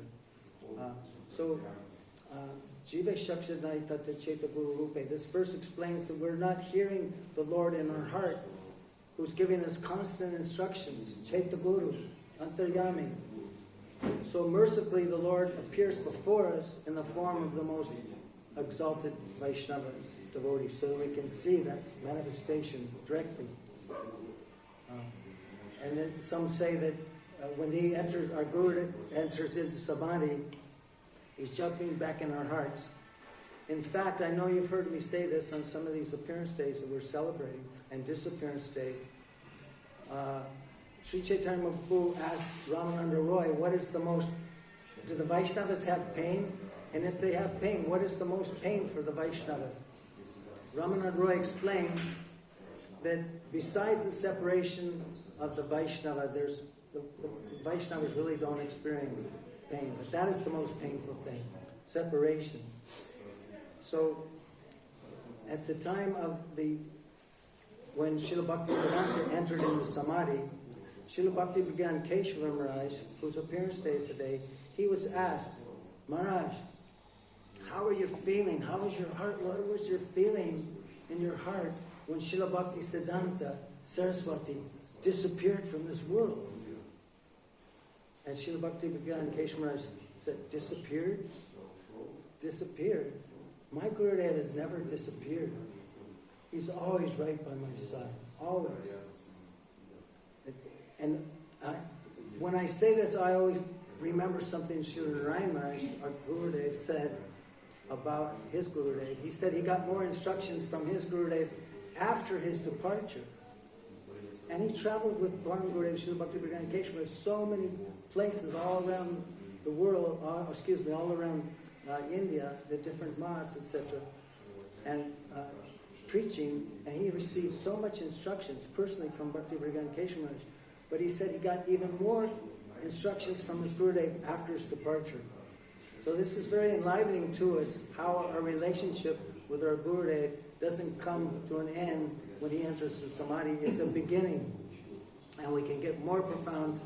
Jiva Shakshadai Tata Cheta Guru Rupe. This verse explains that we're not hearing the Lord in our heart, who's giving us constant instructions. Cheta Guru, Antaryami. So mercifully the Lord appears before us in the form of the most exalted Vaishnava devotee, so that we can see that manifestation directly. And then some say that when he enters, our Guru enters into Samadhi, he's jumping back in our hearts. In fact, I know you've heard me say this on some of these appearance days that we're celebrating, and disappearance days. Sri Chaitanya Mahaprabhu asked Ramananda Roy, do the Vaishnavas have pain? And if they have pain, what is the most pain for the Vaishnavas? Ramananda Roy explained that besides the separation of the Vaishnava, the Vaishnavas really don't experience pain, but that is the most painful thing, separation. So, at the time of when Srila Bhaktisiddhanta entered into Samadhi, Srila Bhaktivedanta Keshav Maharaj, whose appearance day is today, he was asked, Maharaj, how are you feeling? How is your heart? What was your feeling in your heart when Srila Bhaktisiddhanta Saraswati disappeared from this world? And Srila Bhaktivedanta Keshav Maharaj said, disappeared? Disappeared? My Gurudev has never disappeared. He's always right by my side. Always. And when I say this, I always remember something Srila Narayan Maharaj, our Gurudev, said about his Gurudev. He said he got more instructions from his Gurudev after his departure. And he traveled with Bharana Gurudev Srila Bhaktivedanta Keshav Maharaj so many places all around the world, all around India, the different mosques, etc. And preaching, and he received so much instructions personally from Bhaktivedanta Keshav Maharaj. But he said he got even more instructions from his Gurudev after his departure. So this is very enlivening to us, how our relationship with our Gurudev doesn't come to an end when he enters the Samadhi. It's a beginning. And we can get more profound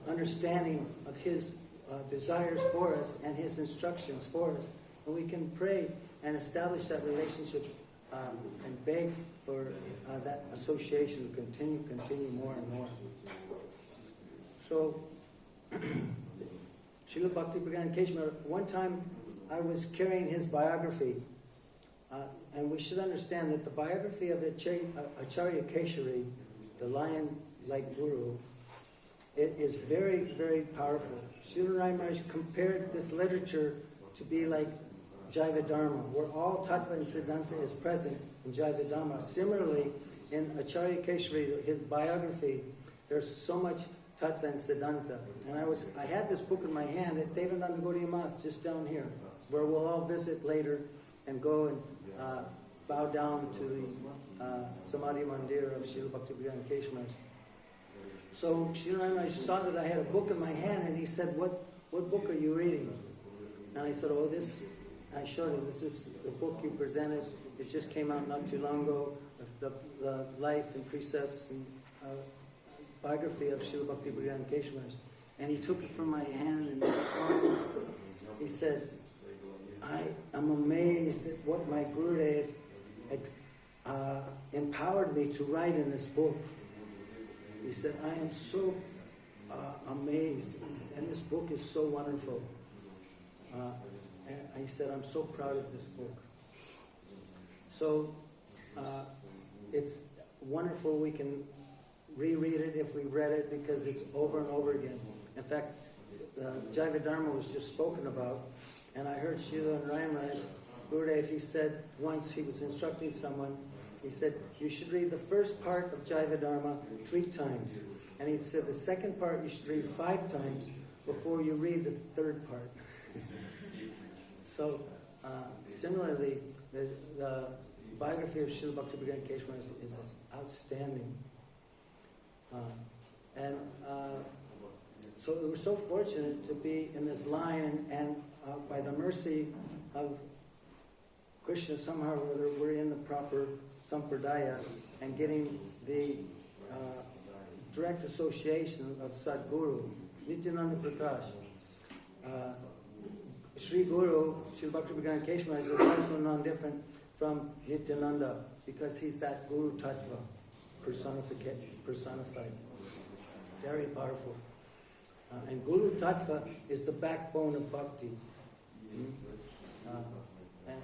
understanding of his desires for us and his instructions for us. And we can pray and establish that relationship and beg for that association to continue more and more. So, Srila Bhaktivedanta Keshav Maharaj, one time I was carrying his biography, and we should understand that the biography of Acharya Keshari, the lion-like guru, it is very, very powerful. Srila Narayan Maharaj compared this literature to be like Jaiva Dharma, where all Tattva and Siddhanta is present in Jaiva Dharma. Similarly, in Acharya Keshari, his biography, there's so much tattva and siddhanta. And I had this book in my hand at Devananda Gaudiya Math, just down here, where we'll all visit later and go and bow down to the Samadhi Mandir of Srila Bhaktivedanta Keshe Maharaj. So Srila Maharaj saw that I had a book in my hand, and he said, what book are you reading? And I said, oh, this, I showed him, this is the book you presented. It just came out not too long ago, the life and precepts and biography of Srila Bhaktivedanta Keshe Maharaj. And he took it from my hand and he said, I am amazed at what my Gurudev had empowered me to write in this book. He said, I am so amazed, and this book is so wonderful. And he said, I'm so proud of this book. So it's wonderful we can reread it if we read it, because it's over and over again. In fact, Jaiva Dharma was just spoken about, and I heard Srila and Raj Gurudev, he said once he was instructing someone, he said, you should read the first part of Jaiva Dharma 3 times. And he said the second part you should read 5 times before you read the third part. So, similarly, the biography of Srila Bhaktivedanta Keshe Maharaj is outstanding. So we were so fortunate to be in this line, and by the mercy of Krishna, somehow or other, we're in the proper sampradaya and getting the direct association of Sadguru, Nityananda Prakash. Sri Guru, Sri Bhaktivedanta Keshe Maharaj, is also non-different from Nityananda, because he's that Guru Tattva personified. Very powerful. And Guru Tattva is the backbone of bhakti. And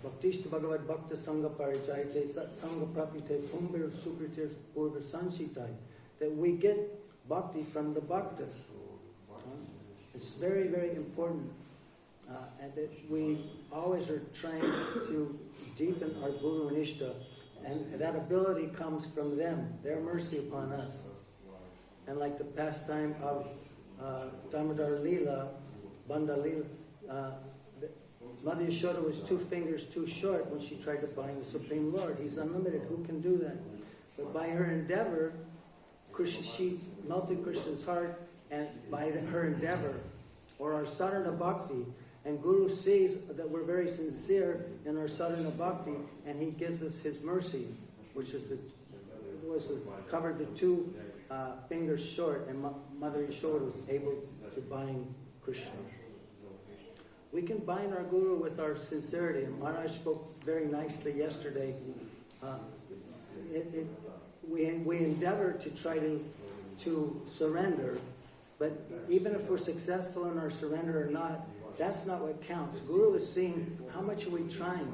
Bhaktishta Bhagavad Bhakta Sangha Parichayate Sat Sangha Prapite Kumbir Sukritir Purva Sansitai. That we get bhakti from the bhaktas. It's very, very important. And that we always are trying to deepen our Guru Nishta. And that ability comes from them, their mercy upon us. And like the pastime of Damodar Leela, Banda Leela, Mother Yashoda was 2 fingers too short when she tried to bind the Supreme Lord. He's unlimited. Who can do that? But by her endeavor, she melted Krishna's heart, and by her endeavor, or our sadhana bhakti, and Guru sees that we're very sincere in our sadhana bhakti, and he gives us his mercy, which is covered the 2 fingers short, and Mother Yashoda was able to bind Krishna. We can bind our Guru with our sincerity, and Maharaj spoke very nicely yesterday. We endeavor to try to surrender, but even if we're successful in our surrender or not, that's not what counts. Guru is seeing how much are we trying.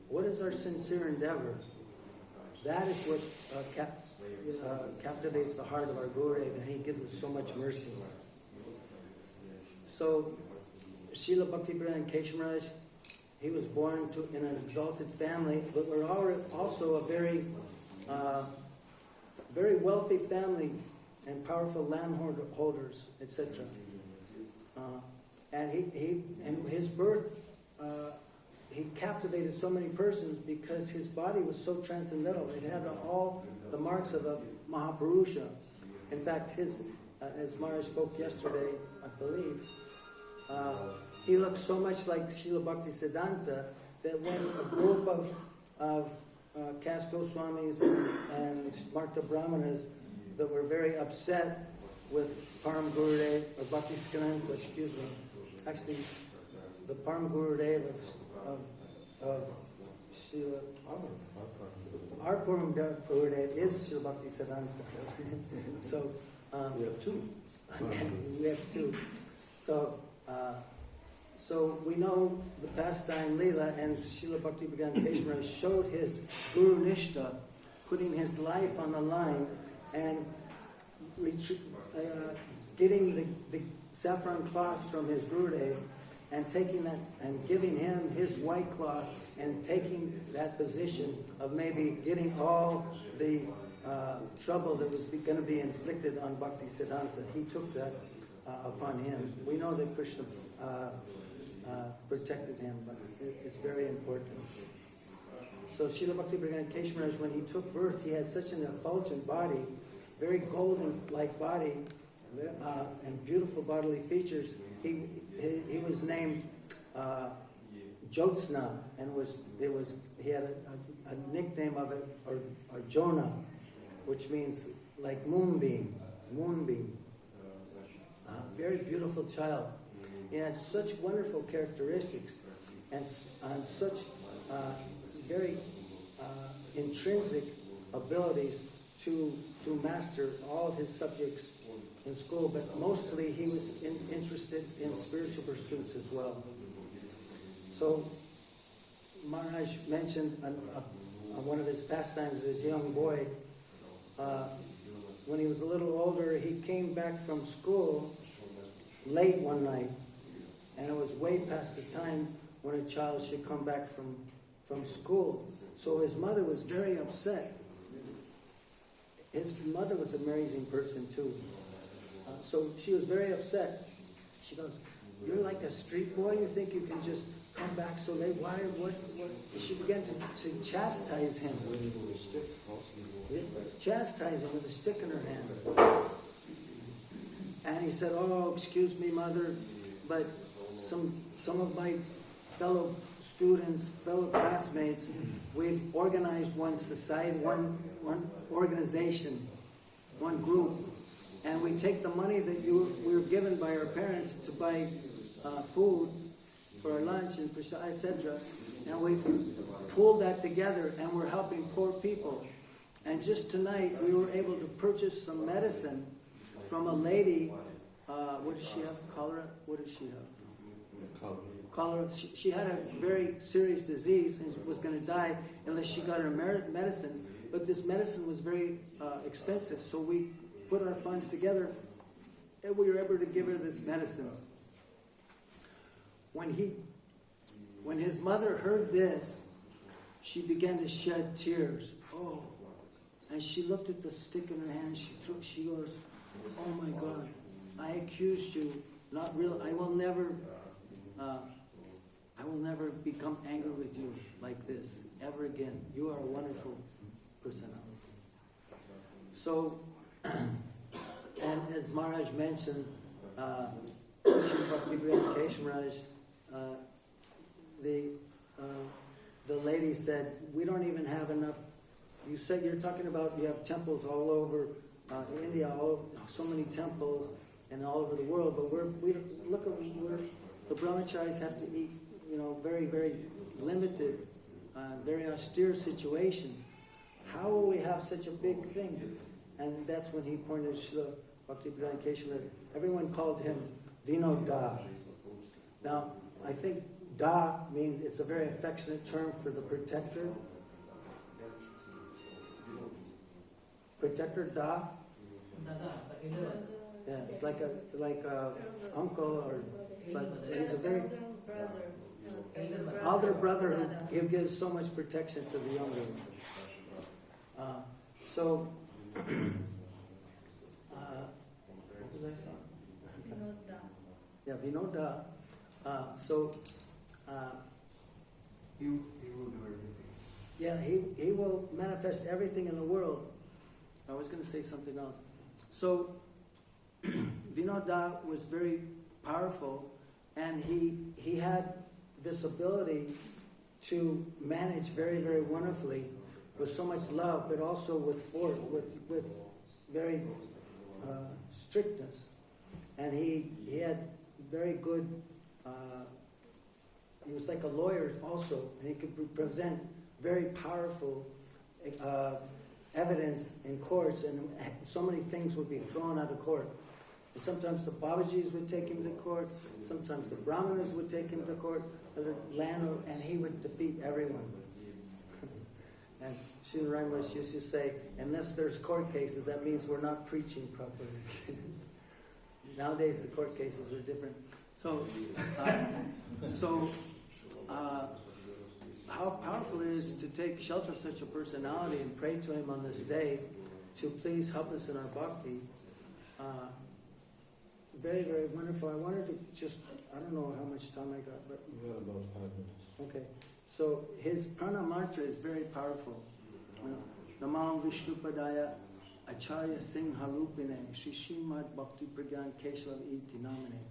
What is our sincere endeavor? That is what captivates the heart of our Guru, and he gives us so much mercy. So, Srila Bhaktivedanta Keshe Maharaj, he was born in an exalted family, but we're also a very, very wealthy family and powerful landholders, etc. And his birth, he captivated so many persons because his body was so transcendental. It had all the marks of a Mahapurusha. In fact, as Maharaj spoke yesterday, I believe, he looked so much like Srila Bhaktisiddhanta that when a group of caste Goswamis and Smarta Brahmanas that were very upset with Param Gurudev, or Bhaktisiddhanta, excuse me, actually the Param Gurudev of Srila, our Param Gurudev is Srila Bhaktisiddhanta. So we have 2. We have 2. So we know the pastime Leela, and Srila Bhaktivedanta Keshe Maharaj showed his Guru Nishta, putting his life on the line and getting the saffron cloths from his Gurudev and taking that and giving him his white cloth and taking that position of maybe getting all the trouble that was going to be inflicted on Bhaktisiddhanta. He took that upon him. We know that Krishna protected him, but it's very important. So Srila Bhakti-Vedanta Keshe Maharaj, when he took birth, he had such an effulgent body, very golden-like body, and beautiful bodily features. He was named Jyotsna, and he had a nickname of it, or Jonah, which means like moonbeam. Very beautiful child. He had such wonderful characteristics and such very intrinsic abilities to master all of his subjects in school, but mostly he was interested in spiritual pursuits as well. So Maharaj mentioned one of his pastimes as a young boy. When he was a little older, he came back from school late one night, and it was way past the time when a child should come back from school. So his mother was very upset. His mother was an amazing person too. So she was very upset. She goes, "You're like a street boy? You think you can just come back so late? Why? What?" She began to chastise him. Chastise him with a stick in her hand. And he said, "Oh, excuse me, mother, but some of my fellow students, fellow classmates, we've organized one society, one organization, one group, and we take the money that we were given by our parents to buy food for our lunch and etc. And we've pulled that together, and we're helping poor people. And just tonight, we were able to purchase some medicine from a lady. What does she have? Cholera? What does she have? Cholera. She had a very serious disease and was going to die unless she got her medicine. But this medicine was very expensive, so we put our funds together and we were able to give her this medicine. When his mother heard this, she began to shed tears. Oh, and she looked at the stick in her hand. She goes, "Oh my God, I accused you. Not real. I will never become angry with you like this ever again. You are a wonderful personality." So, and as Maharaj mentioned, Srila Bhakti-Vedanta Keshe Maharaj, the lady said, "We don't even have enough." You said you're talking about you have temples all over India, so many temples, and all over the world. But the brahmacharis have to eat, very, very limited, very austere situations. How will we have such a big thing? And that's when he pointed to Srila Bhakti-Vedanta Keshe Maharaj. Everyone called him Vinoda. Now, I think Da means it's a very affectionate term for the protector. Protector Da. Yeah, it's like a uncle, but he's a very elder brother who gives so much protection to the younger. What was I saying? Vinoda. Yeah, Vinoda. He will do everything. Yeah, he will manifest everything in the world. I was going to say something else. So, Vinoda was very powerful, and he had this ability to manage very, very wonderfully with so much love, but also with very strictness. And he had very good. He was like a lawyer also, and he could present very powerful evidence in courts, and so many things would be thrown out of court. And sometimes the Babajis would take him to court, sometimes the Brahmanas would take him to court, and he would defeat everyone. And Srila Ramanuja used to say, unless there's court cases, that means we're not preaching properly. Nowadays the court cases are different. So, how powerful it is to take shelter of such a personality and pray to him on this day to please help us in our bhakti. Very, very wonderful. I wanted to just, I don't know how much time I got, but... We have about 5 minutes. Okay. So his prana mantra is very powerful. Namam Vishnupadaya Acharya Singharupine Shri Srimad Bhakti Pragyan Keshav Iti Namane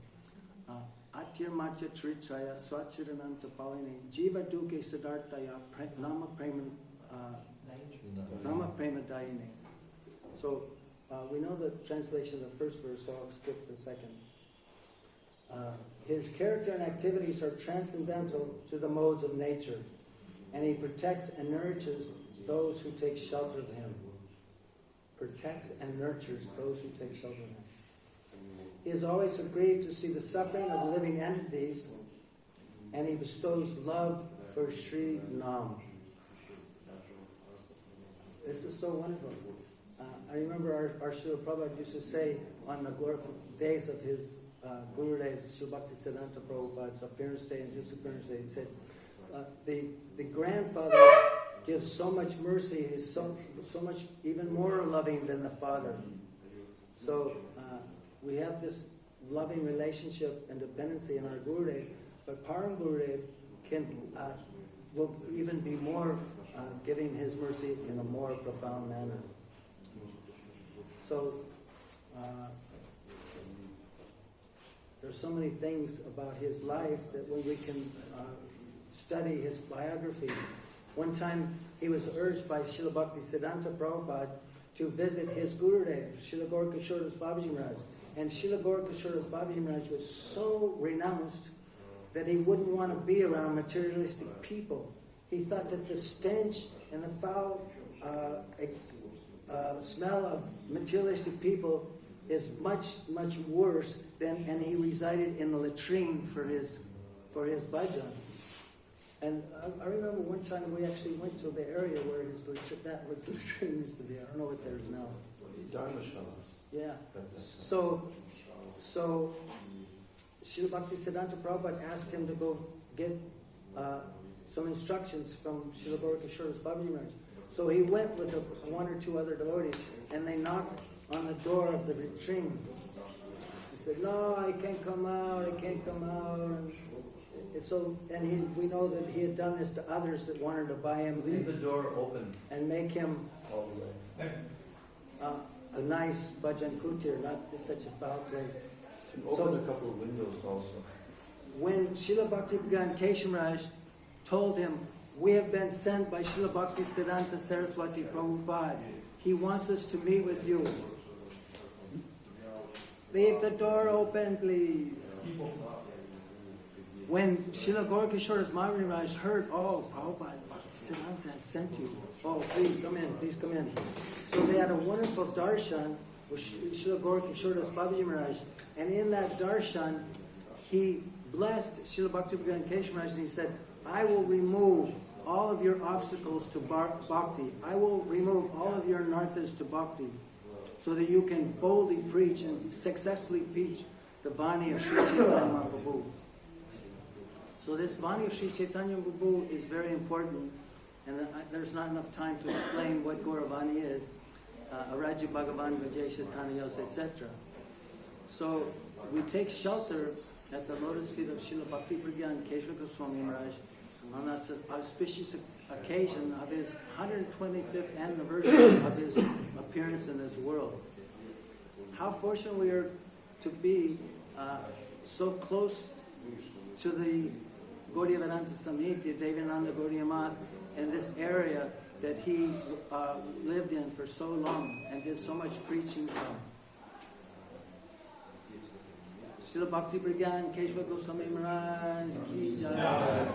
Atyar Matya Tritraya Swachirananta Paline Jiva Duke Siddhartaya Nama Prema Dayine. So we know the translation of the first verse, so I'll skip the second. His character and activities are transcendental to the modes of nature, and he protects and nurtures those who take shelter of him. Protects and nurtures those who take shelter of him. He is always aggrieved to see the suffering of living entities, and he bestows love for Sri Nam. This is so wonderful. I remember our Srila Prabhupada used to say on the glorified days of his Gurudev, Srila Bhaktisiddhanta Prabhupada's appearance day and disappearance day, he said, the grandfather gives so much mercy, he is so much even more loving than the father. So we have this loving relationship and dependency in our Gurudev, but Param Gurudev will even be more giving his mercy in a more profound manner. So there's so many things about his life that when we can study his biography. One time he was urged by Srila Bhaktisiddhanta Prabhupada to visit his Gurudev, Srila Gaurkishora Babaji Maharaj. And Srila Gaurkishora Babaji Maharaj was so renounced that he wouldn't want to be around materialistic people. He thought that the stench and the foul smell of materialistic people is much, much worse than, and he resided in the latrine for his bhajan. And I remember one time we actually went to the area where that latrine used to be. I don't know what there is now. Yeah. So Srila Bhaktisiddhanta Prabhupada asked him to go get some instructions from Srila Gaurkishora Babaji Maharaj. So he went with one or two other devotees, and they knocked on the door of the latrine. He said, "No, I can't come out. I can't come out." And we know that he had done this to others that wanted to buy him. Leave the door open and make him a nice bhajan kutir, not such a foul place. Open a couple of windows also. When Srila Bhakti Pragyan Keshav Maharaj told him, "We have been sent by Srila Bhaktisiddhanta Saraswati Prabhupada. He wants us to meet with you. Leave the door open, please." When Srila Gaurkishora Maharaj heard, "Oh, Prabhupada, Bhaktisiddhanta has sent you. Oh, please come in, please come in." So they had a wonderful darshan with Srila Gaurkishora Babaji Maharaj. And in that darshan, he blessed Srila Bhakti Pragyan Keshav Maharaj, and he said, "I will remove all of your obstacles to bhakti. I will remove all of your narthas to bhakti, so that you can boldly preach and successfully preach the Vani of Sri Chaitanya Mahaprabhu." So this Vani of Sri Chaitanya Mahaprabhu is very important, and there's not enough time to explain what Gauravani is, Araja Bhagavan Vijay Chaitanyas, etc. So we take shelter at the lotus feet of Srila Bhakti Pragyan Keshav Goswami Maharaj on that auspicious occasion of his 125th anniversary of his appearance in this world. How fortunate we are to be so close to the Gaudiya Vedanta Samiti, Devananda Gaudiya Math, in this area that he lived in for so long and did so much preaching from. Srila Bhakti Pragyan Keshav Goswami Maharaj Ki Jai.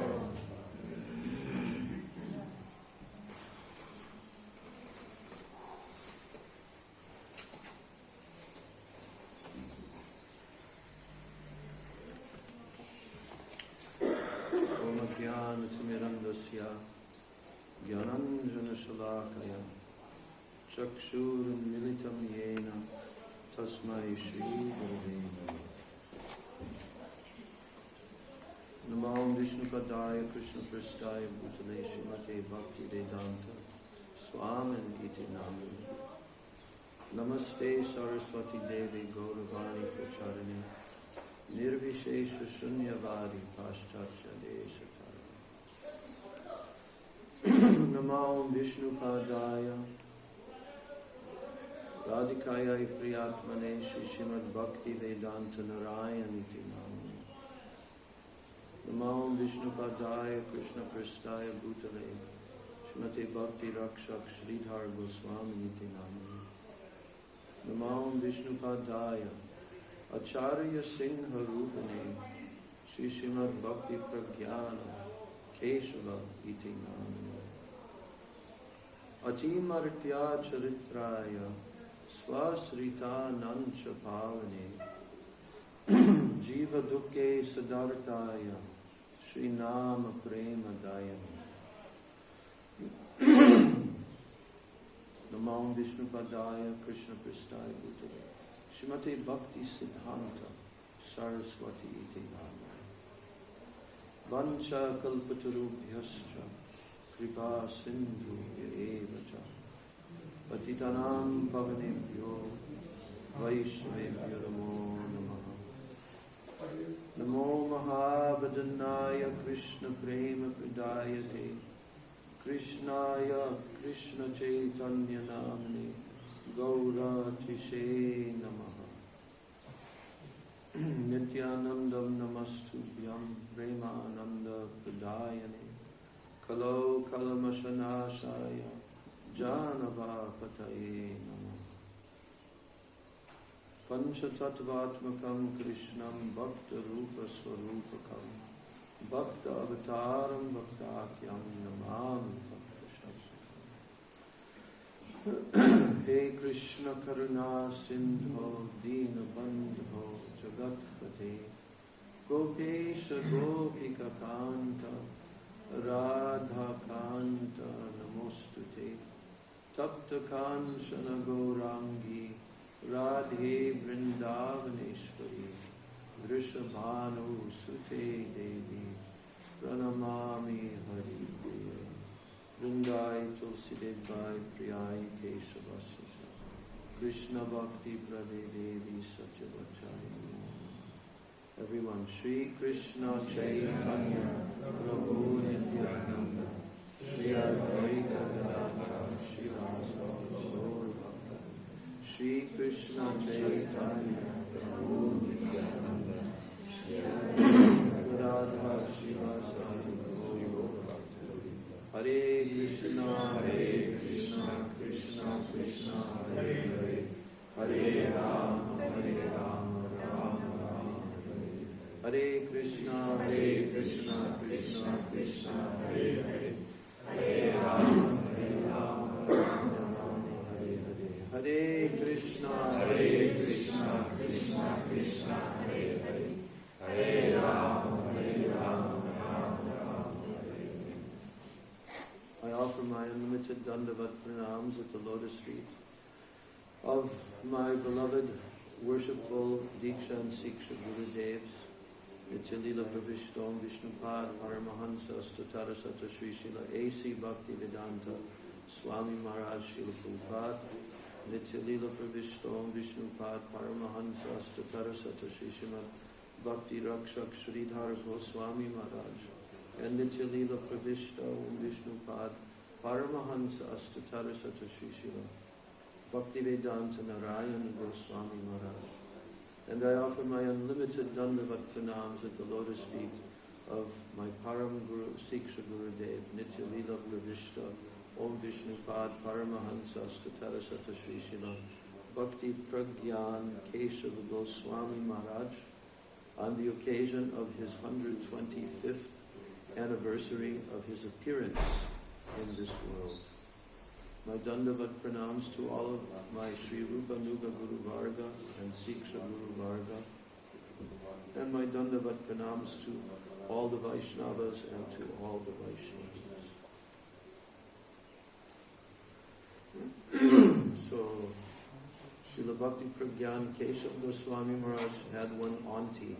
Jnanatimirandasya Jnananjana Shalakaya Chakshurmilitam Yena Tasmai Shri Gurave Namaha. Namo Vishnu Padaya Krishna Prasthaya Bhutale Srimate Bhakti Vedanta Swami Iti Namani. Namaste Saraswati Devi Gauravani Pracharani Nirvishesha Shunyavadi Paschatya Deshatara. Namo Vishnu Padaya Radhikaya Priyatmane Srimad Bhakti Vedanta Narayana Iti Namani. Namo Vishnu Padaya Krishna Prasthaya Bhutale Srimate Bhakti Rakshak Sridhar Goswami Iti Namani. Namo Vishnu Padaya Acharya Singha Rupane Shri Srimad Bhakti Pragyana Keshava Iti Namani. Atimartya Charitraya Swasrita Nancha Pavane Jiva Dukke Sadartaya Shri Nama Prema Dayani. Namo Vishnu Padaya Krishna Prasthaya Bhutale Srimate Bhakti Siddhanta Saraswati Iti Namani. Vancha Kalpatarubhyascha Kripa Sindhu Yevacha Patitanam Pavanebhyo Vaishnavebhyo Namo Namaha. Namo Mahabhadanaya Krishna Prema Pradayate Krishnaya Krishna Chaitanya Namane Gaura Tishe Namaha. Nityanandam Namastubhyam Premananda Pradayane Kalo Kalamashanashaya Janava Pataye Namaha. Panchatattvatmakam Krishnam Bhakta Rupa Swarupakam Bhakta Avataram Bhaktakyam Namam Bhakta. Hey Krishna Karuna Sindho Dina Bandho Jagatpate Gopesha Gopika Kanta Radha Kanta Namostute Tapta Kanchana Gaurangi Radhe Vrindavaneshwari Vrishabhanu Sute Devi Pranamami Hari Priya Vrindai Tulsidebai Priyai Keshavasya Krishna Bhakti Prade Devi Satyavachai. Everyone, Shri Krishna Chaitanya Prabhu Nityananda Shri Advaita Gadadhara Shri Rasa Gaur Bhakta Shri Krishna Chaitanya Prabhu Nityananda Shri Advaita Gadadhara Shri Rasa Gaur Bhakta. Hare Krishna Krishna Krishna Hare Hare Hare Rama Rama Rama Hare Hare Krishna Krishna Krishna Hare Hare Hare Rama Rama Rama Hare Hare Hare Krishna Krishna Krishna Hare Hare Hare Rama Rama Rama Hare Hare. I offer my unlimited Dandavat Pranams at the lotus feet of my beloved worshipful Diksha and Siksha Gurudevs, Nityalila Pravishtom Vishnupad Paramahansa Statara Sata Sri Srila A.C. Bhakti Vedanta Swami Maharaj Srila Prabhupada, Nityalila Pravishtom Vishnupad Paramahansa Statara Sata Sri Srimad Bhakti Rakshak Sridhar Goswami Maharaj, and Nityalila Pravishtom Vishnupad Paramahansa Statara Sata Sri Srila Bhakti Vedanta Narayana Goswami Maharaj. And I offer my unlimited Dandavat Pranams at the lotus feet of my Param Guru, Siksha Gurudev, Nitya Lila Pravishta, Om Vishnupad Paramahansa Statara Sata Sri Srila Bhakti Pragyan Keshava Goswami Maharaj on the occasion of his 125th anniversary of his appearance in this world. My Dandavat Pranams to all of my Sri Rupa Nuga Guru Varga and Siksha Guru Varga, and my Dandavat Pranams to all the Vaishnavas and to all the Vaishnavas. So, Srila Bhakti Pragyan Keshav Goswami Maharaj had one auntie.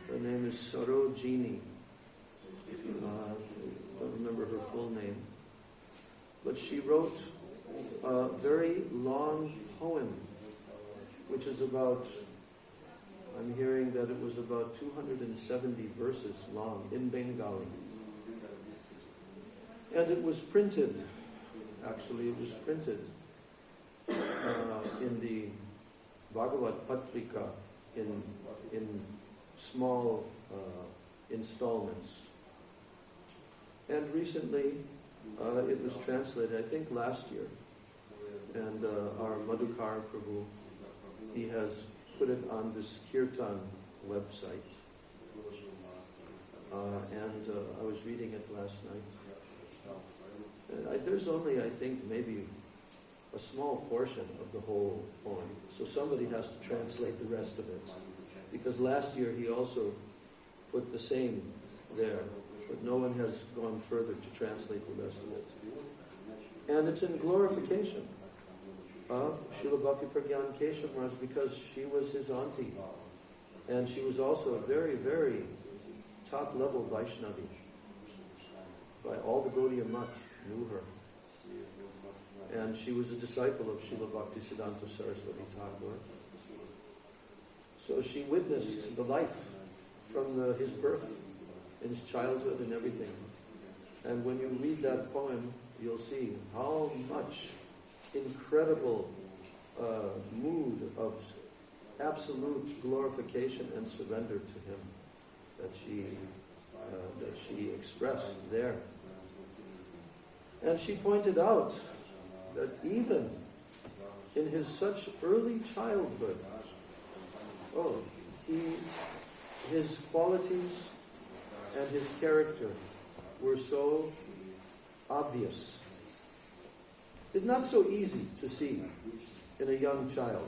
Her name is Sarojini. I don't remember her full name. But she wrote a very long poem, which is about, I'm hearing that it was about 270 verses long in Bengali. And it was printed, actually it was printed in the Bhagavad Patrika in small installments. And recently it was translated, I think last year. And our Madhukar Prabhu, he has put it on this Kirtan website. And I was reading it last night. There's only, I think, maybe a small portion of the whole poem. So somebody has to translate the rest of it. Because last year he also put the same there. But no one has gone further to translate the rest of it. And it's in glorification of Srila Bhakti Pragyan Keshav Maharaj, because she was his auntie. And she was also a very, very top-level Vaishnavi. By all the Gaudiya Math knew her. And she was a disciple of Srila Bhaktisiddhanta Saraswati Thakur. So she witnessed the life from his birth, his childhood and everything. And when you read that poem, you'll see how much incredible mood of absolute glorification and surrender to him that she expressed there. And she pointed out that even in his such early childhood, his qualities and his character were so obvious. It's not so easy to see in a young child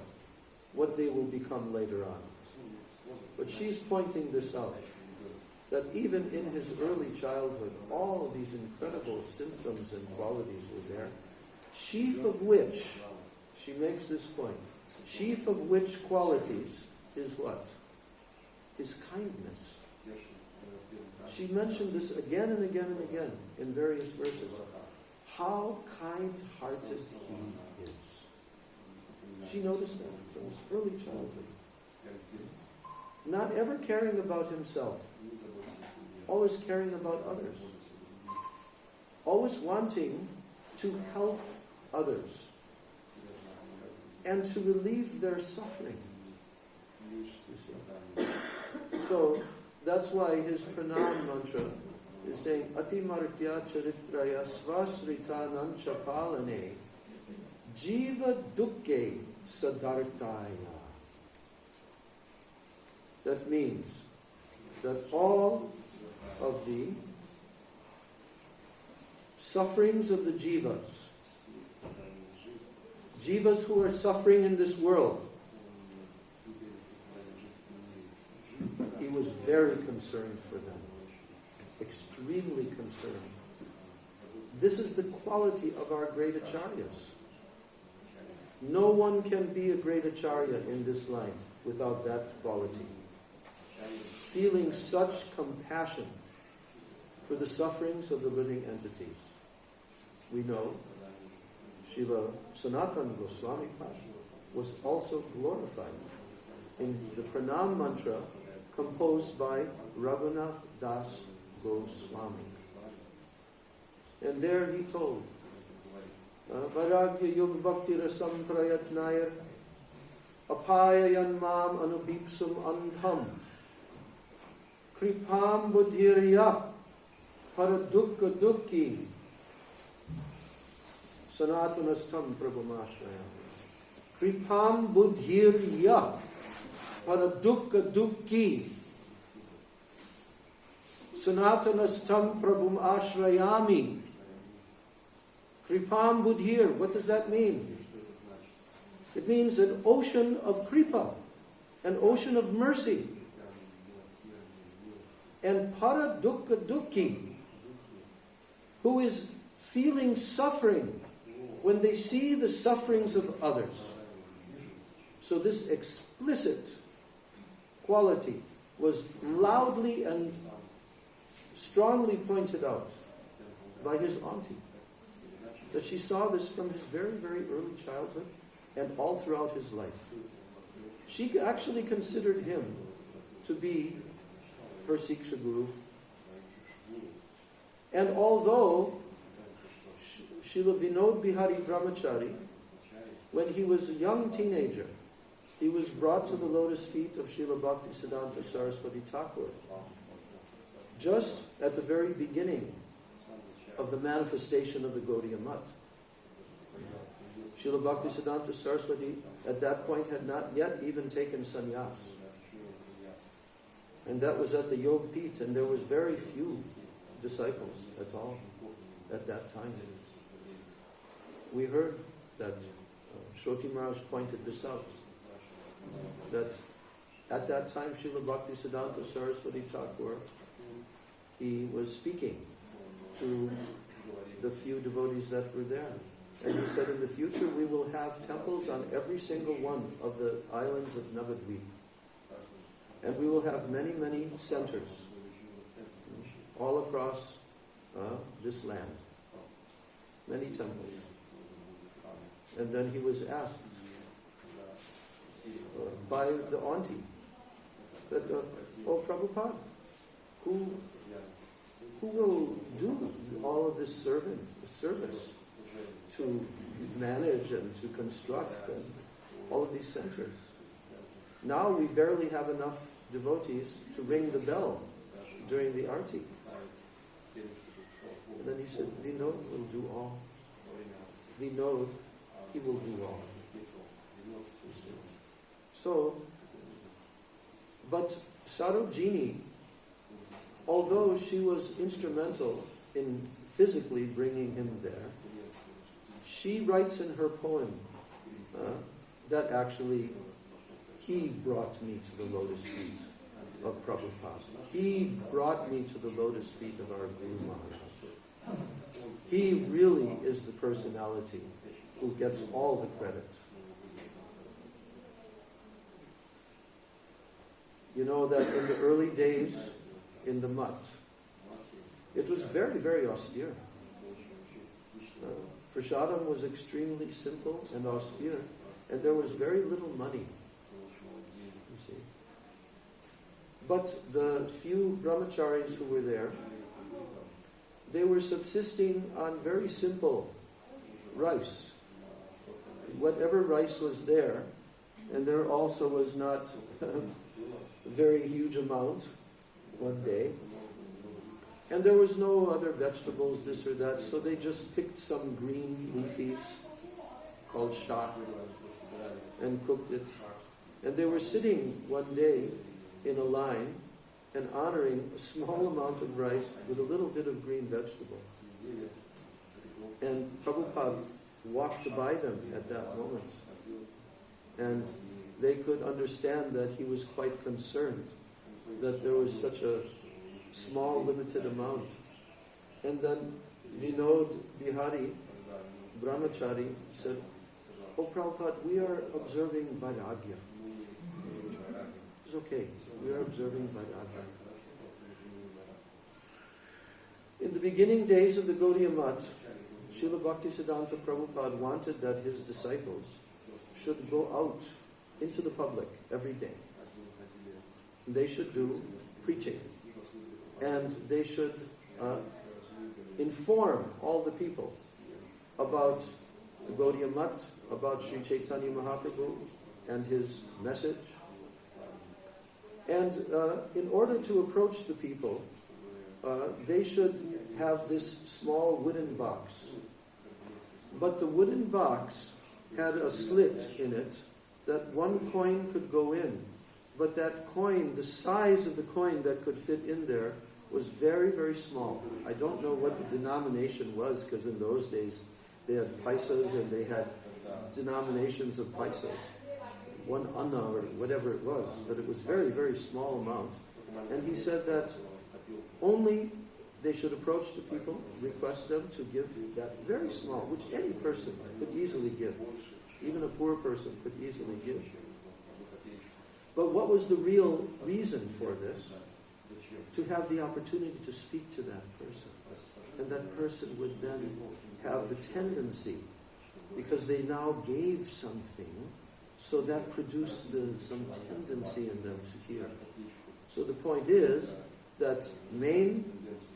what they will become later on. But she's pointing this out, that even in his early childhood, all of these incredible symptoms and qualities were there, chief of which, she makes this point, chief of which qualities is what? His kindness. She mentioned this again and again and again in various verses. How kind-hearted he is. She noticed that from his early childhood. Not ever caring about himself. Always caring about others. Always wanting to help others. And to relieve their suffering. So, that's why his pranam mantra is saying, Ati martya charitraya svasrita chapalane jiva dukke sadartaya. That means that all of the sufferings of the jivas who are suffering in this world, he was very concerned for them. Extremely concerned. This is the quality of our great acharyas. No one can be a great acharya in this life without that quality. Feeling such compassion for the sufferings of the living entities. We know Srila Sanatana Goswami was also glorified in the pranam mantra composed by Raghunath Das Goswami. And there he told, Varagya Yug Bhakti Rasam Prayatnaya Apayayan Mam Anubipsum Andham Kripam Buddhirya Paradukka Dukki Sanatanastam Prabhumashraya. Kripam Buddhirya Paradukka Dukki Sanatanastam Prabhum Ashrayami. Kripam Buddhir, what does that mean? It means an ocean of kripa, an ocean of mercy. And para dukkha dukki, who is feeling suffering when they see the sufferings of others. So this explicit quality was loudly and strongly pointed out by his auntie, that she saw this from his very, very early childhood and all throughout his life. She actually considered him to be her Siksha Guru. And although Srila Vinod Bihari Brahmachari, when he was a young teenager, he was brought to the lotus feet of Srila Bhaktisiddhanta Saraswati Thakur, just at the very beginning of the manifestation of the Gaudiya Math. Srila Bhaktisiddhanta Saraswati at that point had not yet even taken sannyas. And that was at the Yog Pit, and there was very few disciples at all at that time. We heard that Shoti Maharaj pointed this out, that at that time Srila Bhaktisiddhanta Saraswati Thakur, he was speaking to the few devotees that were there. And he said, in the future we will have temples on every single one of the islands of Navadvip. And we will have many, many centers all across this land. Many temples. And then he was asked by the auntie that, oh Prabhupada, who will do all of this service to manage and to construct and all of these centers? Now we barely have enough devotees to ring the bell during the arti. And then he said, Vinod will do all. Vinod, he will do all. So, but Sarojini, although she was instrumental in physically bringing him there, she writes in her poem that actually he brought me to the lotus feet of Prabhupada. He brought me to the lotus feet of our Guru Maharaj. He really is the personality who gets all the credit. You know that in the early days in the Math, it was very, very austere. Prasadam was extremely simple and austere, and there was very little money, you see. But the few brahmacharis who were there, they were subsisting on very simple rice. Whatever rice was there, and there also was not a very huge amount one day. And there was no other vegetables, this or that, so they just picked some green leafies called shak and cooked it. And they were sitting one day in a line and honoring a small amount of rice with a little bit of green vegetables. And Prabhupada walked by them at that moment. And they could understand that he was quite concerned that there was such a small, limited amount. And then Vinod Bihari Brahmachari said, oh Prabhupada, we are observing Vairagya. It's okay, we are observing Vairagya. In the beginning days of the Gaudiya Math, Srila Bhaktisiddhanta Prabhupada wanted that his disciples should go out into the public every day. They should do preaching. And they should inform all the people about the Gaudiya Math, about Sri Chaitanya Mahaprabhu and his message. And in order to approach the people, they should have this small wooden box. But the wooden box had a slit in it that one coin could go in. But that coin, the size of the coin that could fit in there, was very, very small. I don't know what the denomination was, because in those days they had paisas and they had denominations of paisas. 1 anna or whatever it was, but it was very, very small amount. And he said that only they should approach the people, request them to give that very small, which any person could easily give. Even a poor person could easily give. But what was the real reason for this? To have the opportunity to speak to that person. And that person would then have the tendency, because they now gave something, so that produced some tendency in them to hear. So the point is that main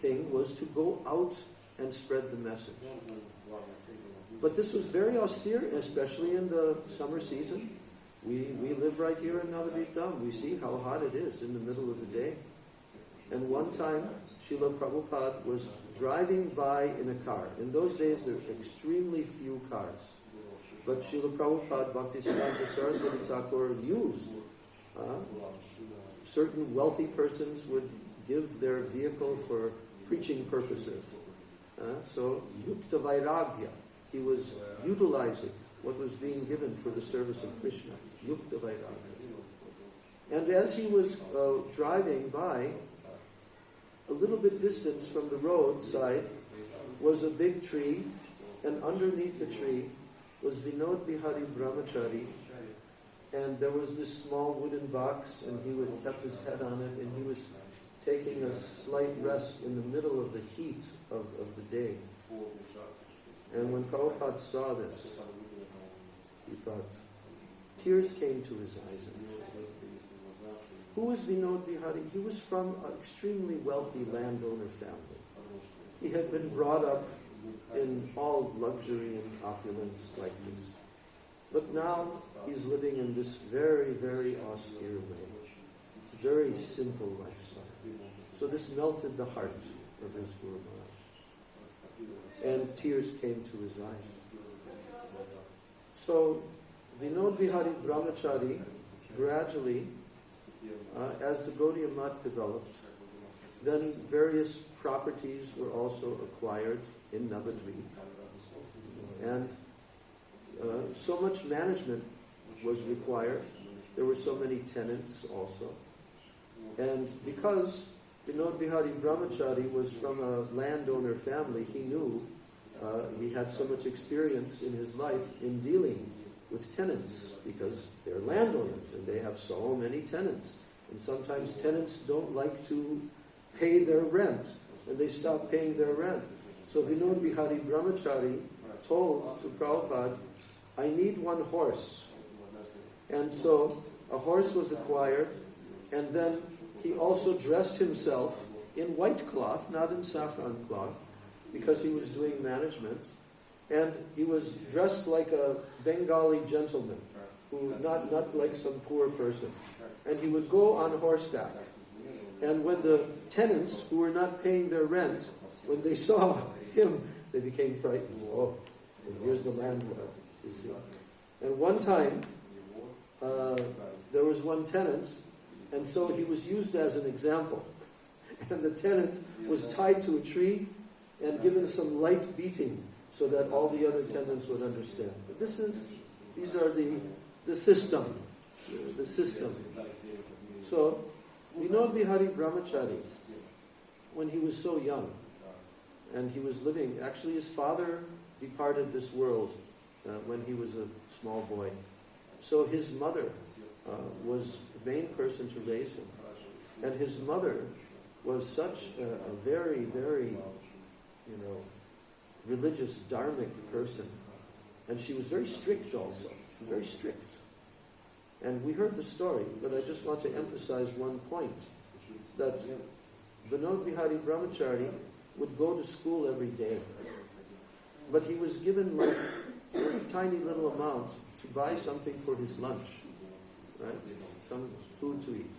thing was to go out and spread the message. But this was very austere, especially in the summer season. We live right here in Navadvip. We see how hot it is in the middle of the day. And one time, Srila Prabhupada was driving by in a car. In those days, there were extremely few cars. But Srila Prabhupada, Bhaktisiddhanta Saraswati Thakur used. Certain wealthy persons would give their vehicle for preaching purposes. So, Yukta Vairagya, he was utilizing what was being given for the service of Krishna. Yukta Vairagya. And as he was driving by, a little bit distance from the roadside was a big tree, and underneath the tree was Vinod Bihari Brahmachari, and there was this small wooden box, and he would kept his head on it, and he was taking a slight rest in the middle of the heat of the day. And when Prabhupada saw this, he thought, tears came to his eyes. Who was Vinod Bihari? He was from an extremely wealthy landowner family. He had been brought up in all luxury and opulence like this. But now he's living in this very, very austere way. Very simple lifestyle. So this melted the heart of his Guru Maharaj. And tears came to his eyes. So Vinod Bihari Brahmachari gradually, as the Gaudiya Math developed, then various properties were also acquired in Navadvip. And so much management was required. There were so many tenants also. And because Vinod Bihari Brahmachari was from a landowner family, he knew, he had so much experience in his life in dealing with tenants, because they're landowners and they have so many tenants. And sometimes tenants don't like to pay their rent, and they stop paying their rent. So Vinod Bihari Brahmachari told to Prabhupada, I need one horse. And so a horse was acquired, and then he also dressed himself in white cloth, not in saffron cloth, because he was doing management. And he was dressed like a Bengali gentleman, who not like some poor person. And he would go on horseback. And when the tenants who were not paying their rent, when they saw him, they became frightened. Oh, here's the landlord. You see. And one time, there was one tenant, and so he was used as an example. And the tenant was tied to a tree and given some light beating so that all the other tenants would understand. But these are the system. The system. So, Vinod Bihari Brahmachari, when he was so young, and he was living, actually his father departed this world when he was a small boy. So his mother was the main person to raise him. And his mother was such a very, very, religious, dharmic person. And she was very strict also, very strict. And we heard the story, but I just want to emphasize one point, that Vinod Bihari Brahmachari would go to school every day. But he was given like a very tiny little amount to buy something for his lunch, right? Some food to eat.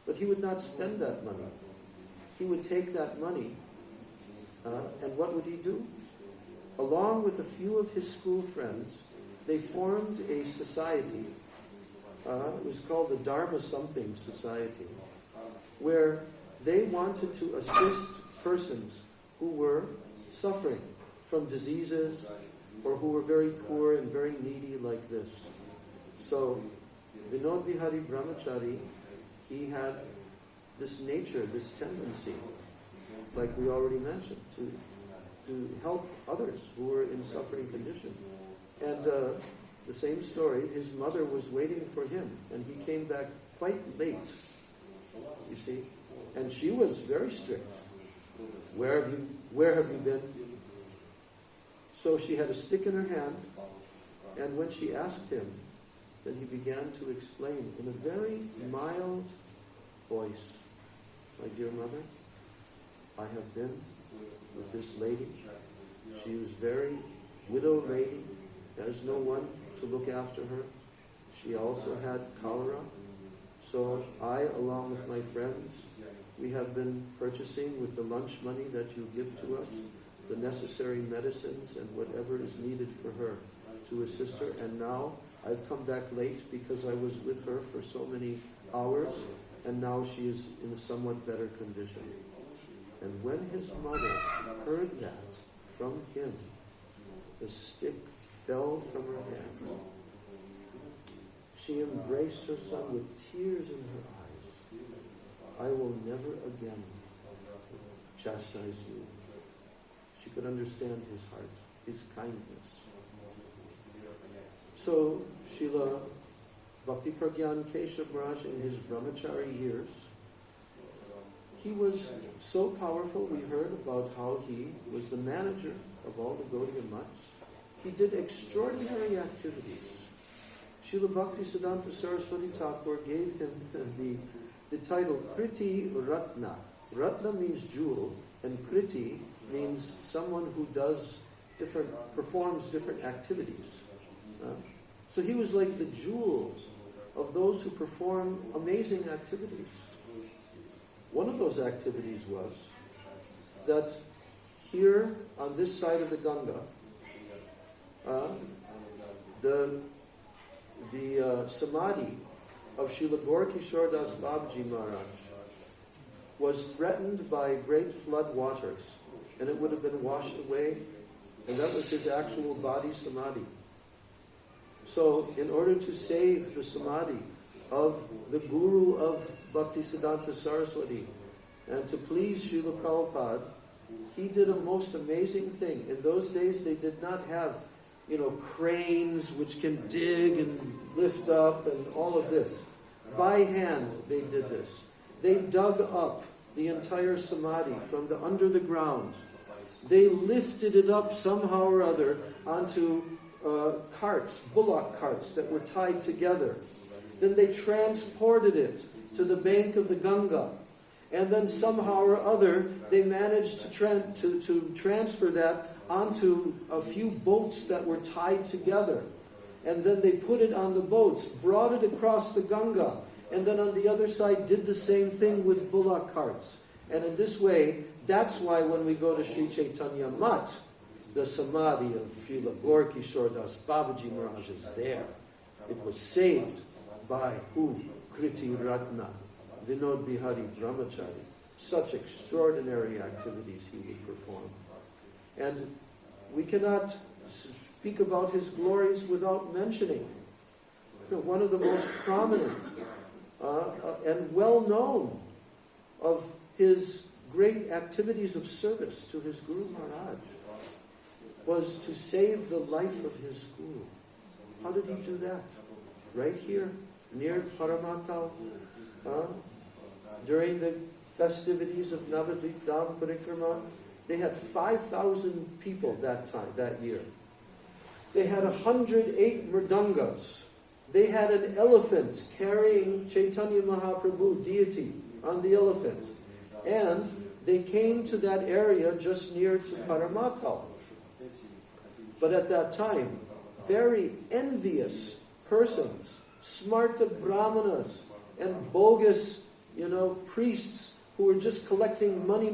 But he would not spend that money. He would take that money, and what would he do? Along with a few of his school friends, they formed a society. It was called the Dharma Something Society, where they wanted to assist persons who were suffering from diseases or who were very poor and very needy like this. So Vinod Bihari Brahmachari, he had this nature, this tendency, like we already mentioned, to help others who were in suffering condition. And the same story, his mother was waiting for him, and he came back quite late, you see. And she was very strict. Where have you been? So she had a stick in her hand, and when she asked him, then he began to explain in a very mild voice, my dear mother, I have been with this lady. She was very widow lady, has no one to look after her. She also had cholera. So I, along with my friends, we have been purchasing with the lunch money that you give to us, the necessary medicines and whatever is needed for her to assist her. And now I've come back late because I was with her for so many hours, and now she is in a somewhat better condition. And when his mother heard that from him, the stick fell from her hand. She embraced her son with tears in her eyes. I will never again chastise you. She could understand his heart, his kindness. So Srila Bhakti Pragyan Keshav Maharaj in his brahmachari years, he was so powerful. We heard about how he was the manager of all the Gaudiya Mats. He did extraordinary activities. Srila Bhakti Siddhanta Saraswati Thakur gave him the title Kriti Ratna. Ratna means jewel, and Kriti means someone who performs different activities. So he was like the jewel of those who perform amazing activities. One of those activities was that here on this side of the Ganga, the samadhi of Srila Gaura Das Babaji Maharaj was threatened by great flood waters, and it would have been washed away, and that was his actual body samadhi. So in order to save the samadhi of the guru of Bhaktisiddhanta Saraswati, and to please Srila Prabhupada, he did a most amazing thing. In those days they did not have, cranes which can dig and lift up and all of this. By hand they did this. They dug up the entire samadhi from under the ground. They lifted it up somehow or other onto carts, bullock carts that were tied together. Then they transported it to the bank of the Ganga. And then somehow or other, they managed to transfer that onto a few boats that were tied together. And then they put it on the boats, brought it across the Ganga, and then on the other side did the same thing with bullock carts. And in this way, that's why when we go to Sri Chaitanya Mat, the samadhi of Srila Gaura Kishore Das Babaji Maharaj is there. It was saved by who? Kriti Ratna, Vinod Bihari Brahmachari. Such extraordinary activities he would perform. And we cannot speak about his glories without mentioning one of the most prominent and well-known of his great activities of service to his Guru Maharaj was to save the life of his Guru. How did he do that? Right here, near Paramatal, during the festivities of Navadvip Dham Parikrama, they had 5,000 people that year. They had 108 mridangas. They had an elephant carrying Chaitanya Mahaprabhu, deity, on the elephant. And they came to that area just near to Paramatal. But at that time, very envious persons, smarta brahmanas, and bogus, priests who were just collecting money.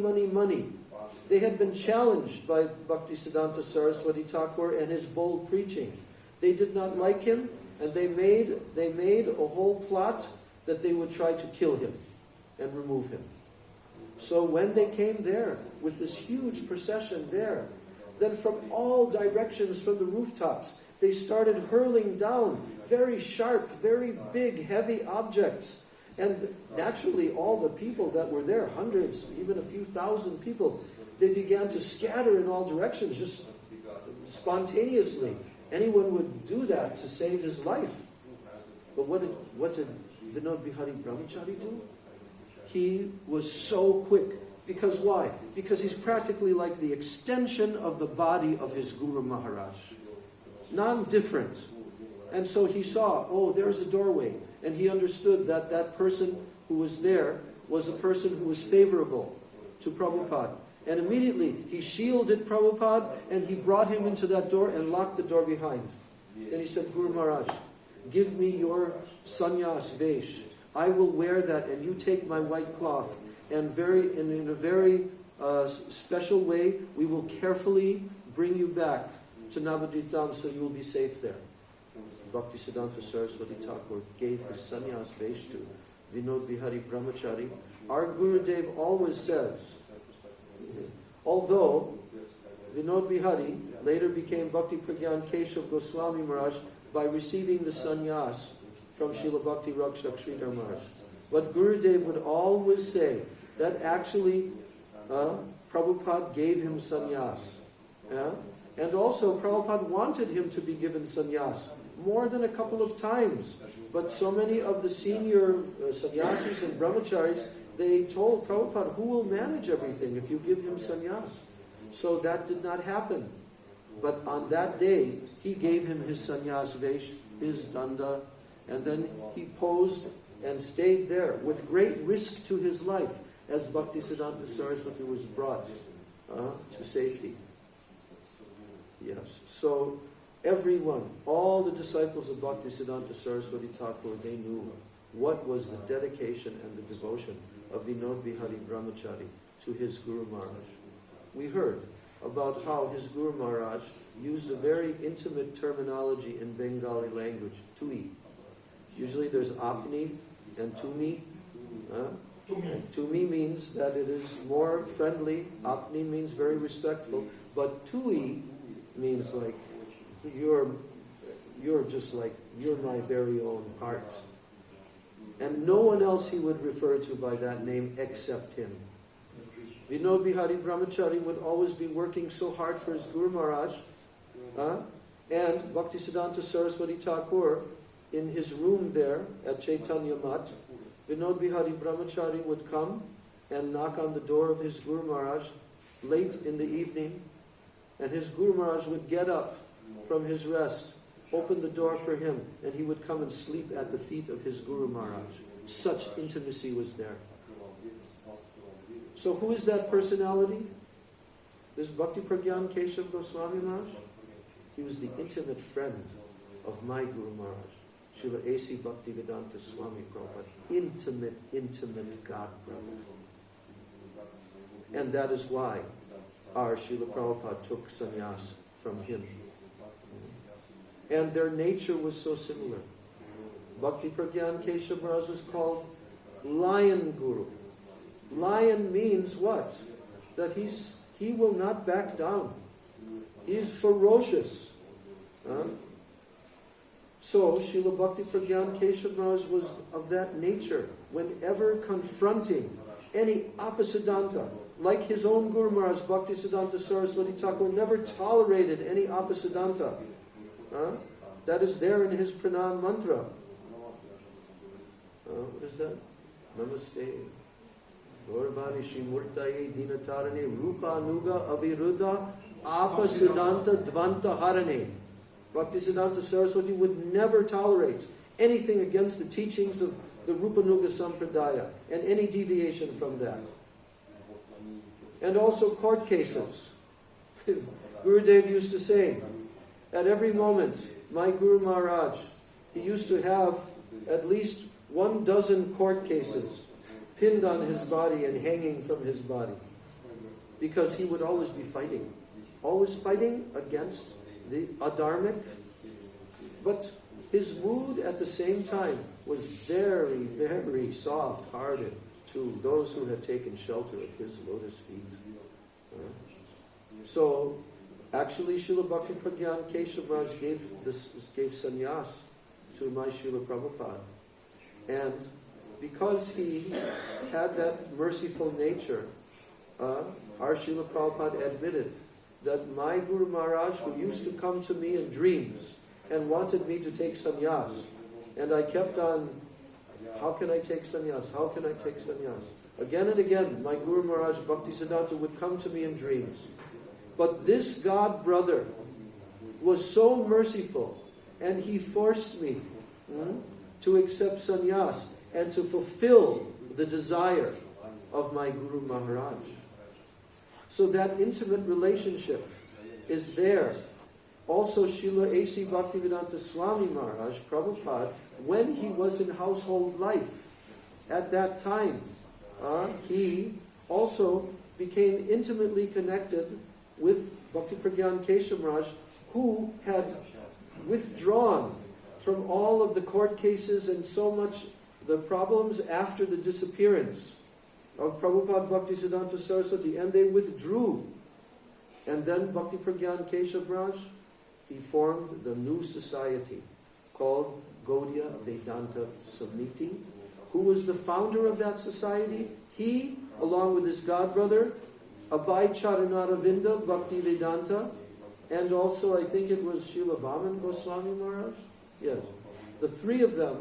They had been challenged by Bhaktisiddhanta Saraswati Thakur and his bold preaching. They did not like him, and they made a whole plot that they would try to kill him and remove him. So when they came there with this huge procession there, then from all directions, from the rooftops, they started hurling down very sharp, very big, heavy objects. And naturally, all the people that were there, hundreds, even a few thousand people, they began to scatter in all directions, just spontaneously. Anyone would do that to save his life. But what did Vinod Bihari Brahmachari do? He was so quick. Because why? Because he's practically like the extension of the body of his Guru Maharaj. Non-different. And so he saw, oh, there's a doorway. And he understood that that person who was there was a person who was favorable to Prabhupada. And immediately he shielded Prabhupada and he brought him into that door and locked the door behind. And he said, Guru Maharaj, give me your sannyas vesh. I will wear that and you take my white cloth. And in a very special way, we will carefully bring you back to Navadvip so you will be safe there. Bhaktisiddhanta Saraswati Thakur gave his sannyas vesh to Vinod Bihari Brahmachari. Our Gurudev always says, although Vinod Bihari later became Bhakti Pragyan Keshav Goswami Maharaj by receiving the sannyas from Srila Bhakti Rakshak Sridhar Maharaj. But Gurudev would always say that actually Prabhupada gave him sannyas. Yeah? And also Prabhupada wanted him to be given sannyas more than a couple of times. But so many of the senior sannyasis and brahmacharis, they told Prabhupada, who will manage everything if you give him sannyas? So that did not happen. But on that day, he gave him his sannyas vesh, his danda, and then he posed and stayed there with great risk to his life as Bhaktisiddhanta Saraswati was brought to safety. Yes. So everyone, all the disciples of Bhaktisiddhanta Saraswati Thakur, they knew what was the dedication and the devotion of Vinod Bihari Brahmachari to his Guru Maharaj. We heard about how his Guru Maharaj used a very intimate terminology in Bengali language, tui. Usually there's apni and tumi. Tumi means that it is more friendly. Apni means very respectful. But tui means like, you're just like, you're my very own heart. And no one else he would refer to by that name except him. Vinod Bihari Brahmachari would always be working so hard for his Guru Maharaj. And Bhaktisiddhanta Saraswati Thakur, in his room there at Chaitanya Mat, Vinod Bihari Brahmachari would come and knock on the door of his Guru Maharaj late in the evening, and his Guru Maharaj would get up from his rest, open the door for him, and he would come and sleep at the feet of his Guru Maharaj. Such intimacy was there. So who is that personality? This Bhakti Pragyan Keshav Goswami Maharaj? He was the intimate friend of my Guru Maharaj, Srila A.C. Bhaktivedanta Swami Prabhupada. Intimate God brother. And that is why our Srila Prabhupada took sannyas from him. And their nature was so similar. Bhakti Pragyan Keshav Maharaj was called Lion Guru. Lion means what? That he will not back down. He is ferocious. So Srila Bhakti Pragyan Keshav Maharaj was of that nature. Whenever confronting any Apasiddhanta, like his own Guru Maharaj, Bhaktisiddhanta Saraswati Thakur, never tolerated any Apasiddhanta. That is there in his pranam mantra. What is that? Namaste. Gaurvani Shrimurtaye Dinatarane Rupa Nuga Aviruddha Apasiddhanta Dvanta Harane. Bhaktisiddhanta Saraswati would never tolerate anything against the teachings of the Rupa Nuga Sampradaya and any deviation from that. And also court cases. Gurudev used to say, at every moment, my Guru Maharaj, he used to have at least 12 court cases pinned on his body and hanging from his body. Because he would always be fighting. Always fighting against the adharmic. But his mood at the same time was very, very soft-hearted to those who had taken shelter of his lotus feet. So, actually, Srila Bhakti Pragyan Keshav Maharaj gave sannyas to my Srila Prabhupada. And because he had that merciful nature, our Srila Prabhupada admitted that my Guru Maharaj, who used to come to me in dreams and wanted me to take sannyas, and I kept on How can I take sannyas? How can I take sannyas? Again and again, my Guru Maharaj Bhaktisiddhanta would come to me in dreams. But this God brother was so merciful, and he forced me to accept sannyas and to fulfill the desire of my Guru Maharaj. So that intimate relationship is there. Also, Srila A.C. Bhaktivedanta Swami Maharaj, Prabhupada, when he was in household life, at that time, he also became intimately connected with Bhakti Pragyan Keshav Maharaj, who had withdrawn from all of the court cases and so much the problems after the disappearance of Prabhupada Bhaktisiddhanta Saraswati, and they withdrew. And then Bhakti Pragyan Keshav Maharaj, he formed the new society called Gaudiya Vedanta Samiti. Who was the founder of that society? He, along with his godbrother, Abhay Charanaravinda Bhakti Vedanta, and also I think it was Srila Vaman Goswami Maharaj. Yes. The three of them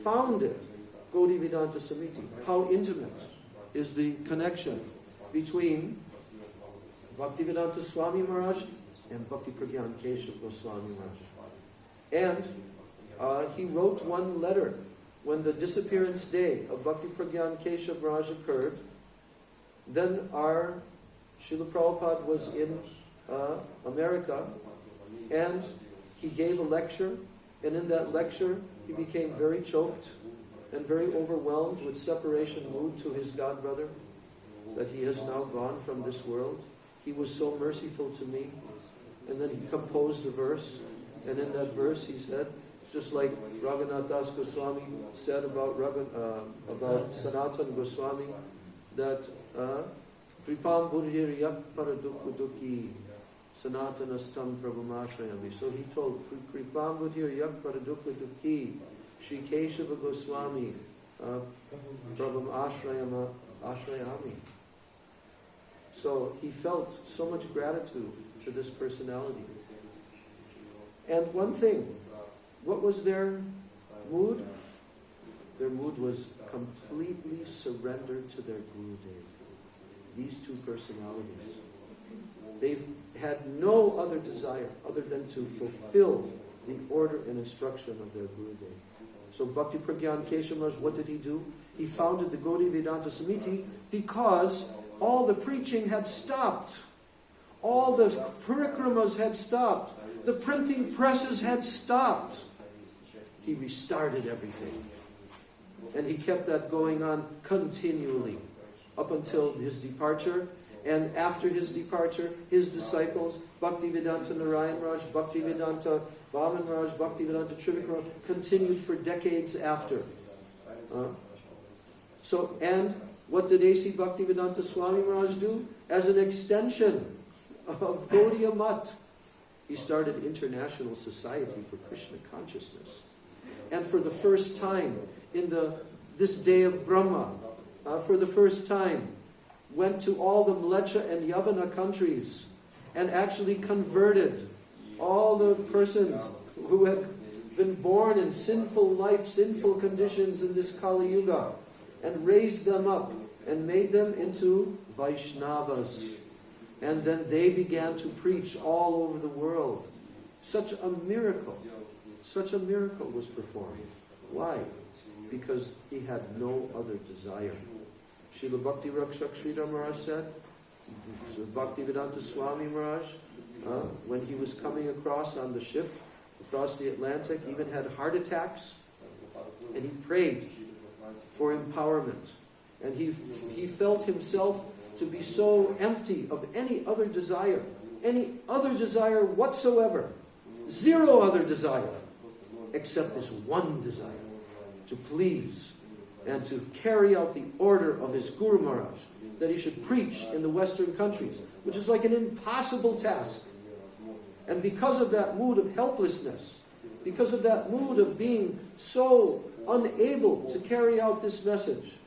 founded Gaudiya Vedanta Samiti. How intimate is the connection between Bhaktivedanta Swami Maharaj and Bhakti Pragyan Keshav Goswami Maharaj. And he wrote one letter when the disappearance day of Bhakti Pragyan Keshav Maharaj occurred. Then our Srila Prabhupada was in America, and he gave a lecture, and in that lecture he became very choked and very overwhelmed with separation mood to his godbrother, that he has now gone from this world. He was so merciful to me. And then he composed a verse, and in that verse he said, just like Raghunath Das Goswami said about Sanatana Goswami, that Kripam Buddhir Yak Paradukuduki Sanatana Stam Prabhumashrayami. So he told Kripam Buddhir Yak Paradukuduki Shri Keshava Goswami Prabhum Ashrayami. So he felt so much gratitude to this personality. And one thing, what was their mood? Their mood was completely surrendered to their Gurudev. These two personalities. They've had no other desire other than to fulfill the order and instruction of their Gurudev. So Bhakti Pragyan Keshav Maharaj, what did he do? He founded the Gaudiya Vedanta Samiti because all the preaching had stopped. All the parikramas had stopped. The printing presses had stopped. He restarted everything. And he kept that going on continually up until his departure. And after his departure, his disciples, Bhaktivedanta Narayan Maharaj, Bhaktivedanta Vaman Maharaj, Bhaktivedanta Trivik Maharaj, continued for decades after. And what did A.C. Bhaktivedanta Swami Maharaj do? As an extension of Gaudiya Mat, he started International Society for Krishna Consciousness. And for the first time in this day of Brahma, for the first time, went to all the Mlecha and Yavana countries and actually converted all the persons who had been born in sinful life, sinful conditions in this Kali Yuga, and raised them up and made them into Vaishnavas. And then they began to preach all over the world. Such a miracle was performed. Why? Because he had no other desire. Srila Bhakti Rakshak Sridhar Maharaj said, so Bhaktivedanta Swami Maharaj, when he was coming across on the ship, across the Atlantic, even had heart attacks, and he prayed for empowerment. And he felt himself to be so empty of any other desire whatsoever. Zero other desire, except this one desire, to please and to carry out the order of his Guru Maharaj, that he should preach in the Western countries, which is like an impossible task. And because of that mood of helplessness, because of that mood of being so unable to carry out this message,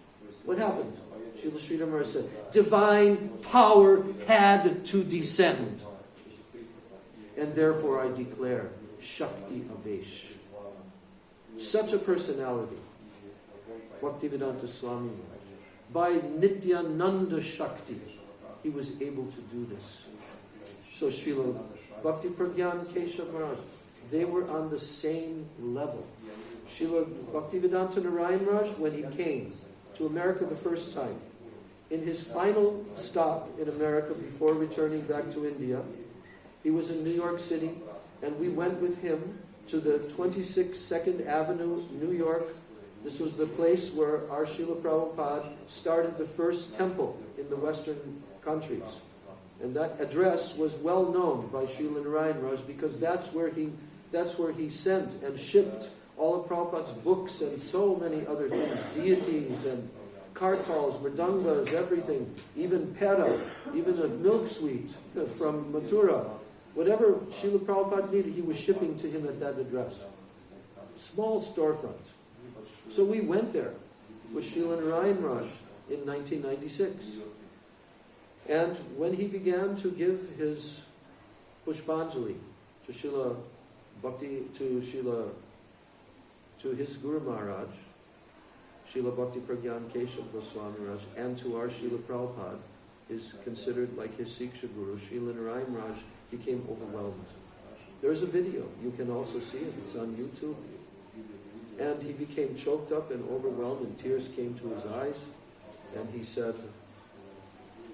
what happened? Srila Sridhar Maharaj said, divine power had to descend. And therefore I declare Shakti Avesh. Such a personality. Bhaktivedanta Swami Maharaj. By Nityananda Shakti, he was able to do this. So Srila Bhakti Pragyan Keshav Maharaj, they were on the same level. Srila Bhaktivedanta Narayan Maharaj, when he came to America the first time, in his final stop in America before returning back to India, he was in New York City, and we went with him to the 26th 2nd Avenue, New York. This was the place where our Srila Prabhupada started the first temple in the Western countries. And that address was well known by Srila Narayan Maharaj, because that's where he sent and shipped all of Prabhupada's books and so many other things, deities and kartals, mridangas, everything, even pera, even a milk sweet from Mathura. Whatever Srila Prabhupada needed, he was shipping to him at that address. Small storefront. So we went there with Srila Narayan Maharaj in 1996. And when he began to give his Pushpanjali to Srila Bhakti, to his Guru Maharaj, Srila Bhakti Pragyan Keshav Goswami Maharaj, and to our Srila Prabhupada, is considered like his Siksha Guru, Srila Narayan Maharaj became overwhelmed. There's a video, you can also see it, it's on YouTube. And he became choked up and overwhelmed, and tears came to his eyes, and he said,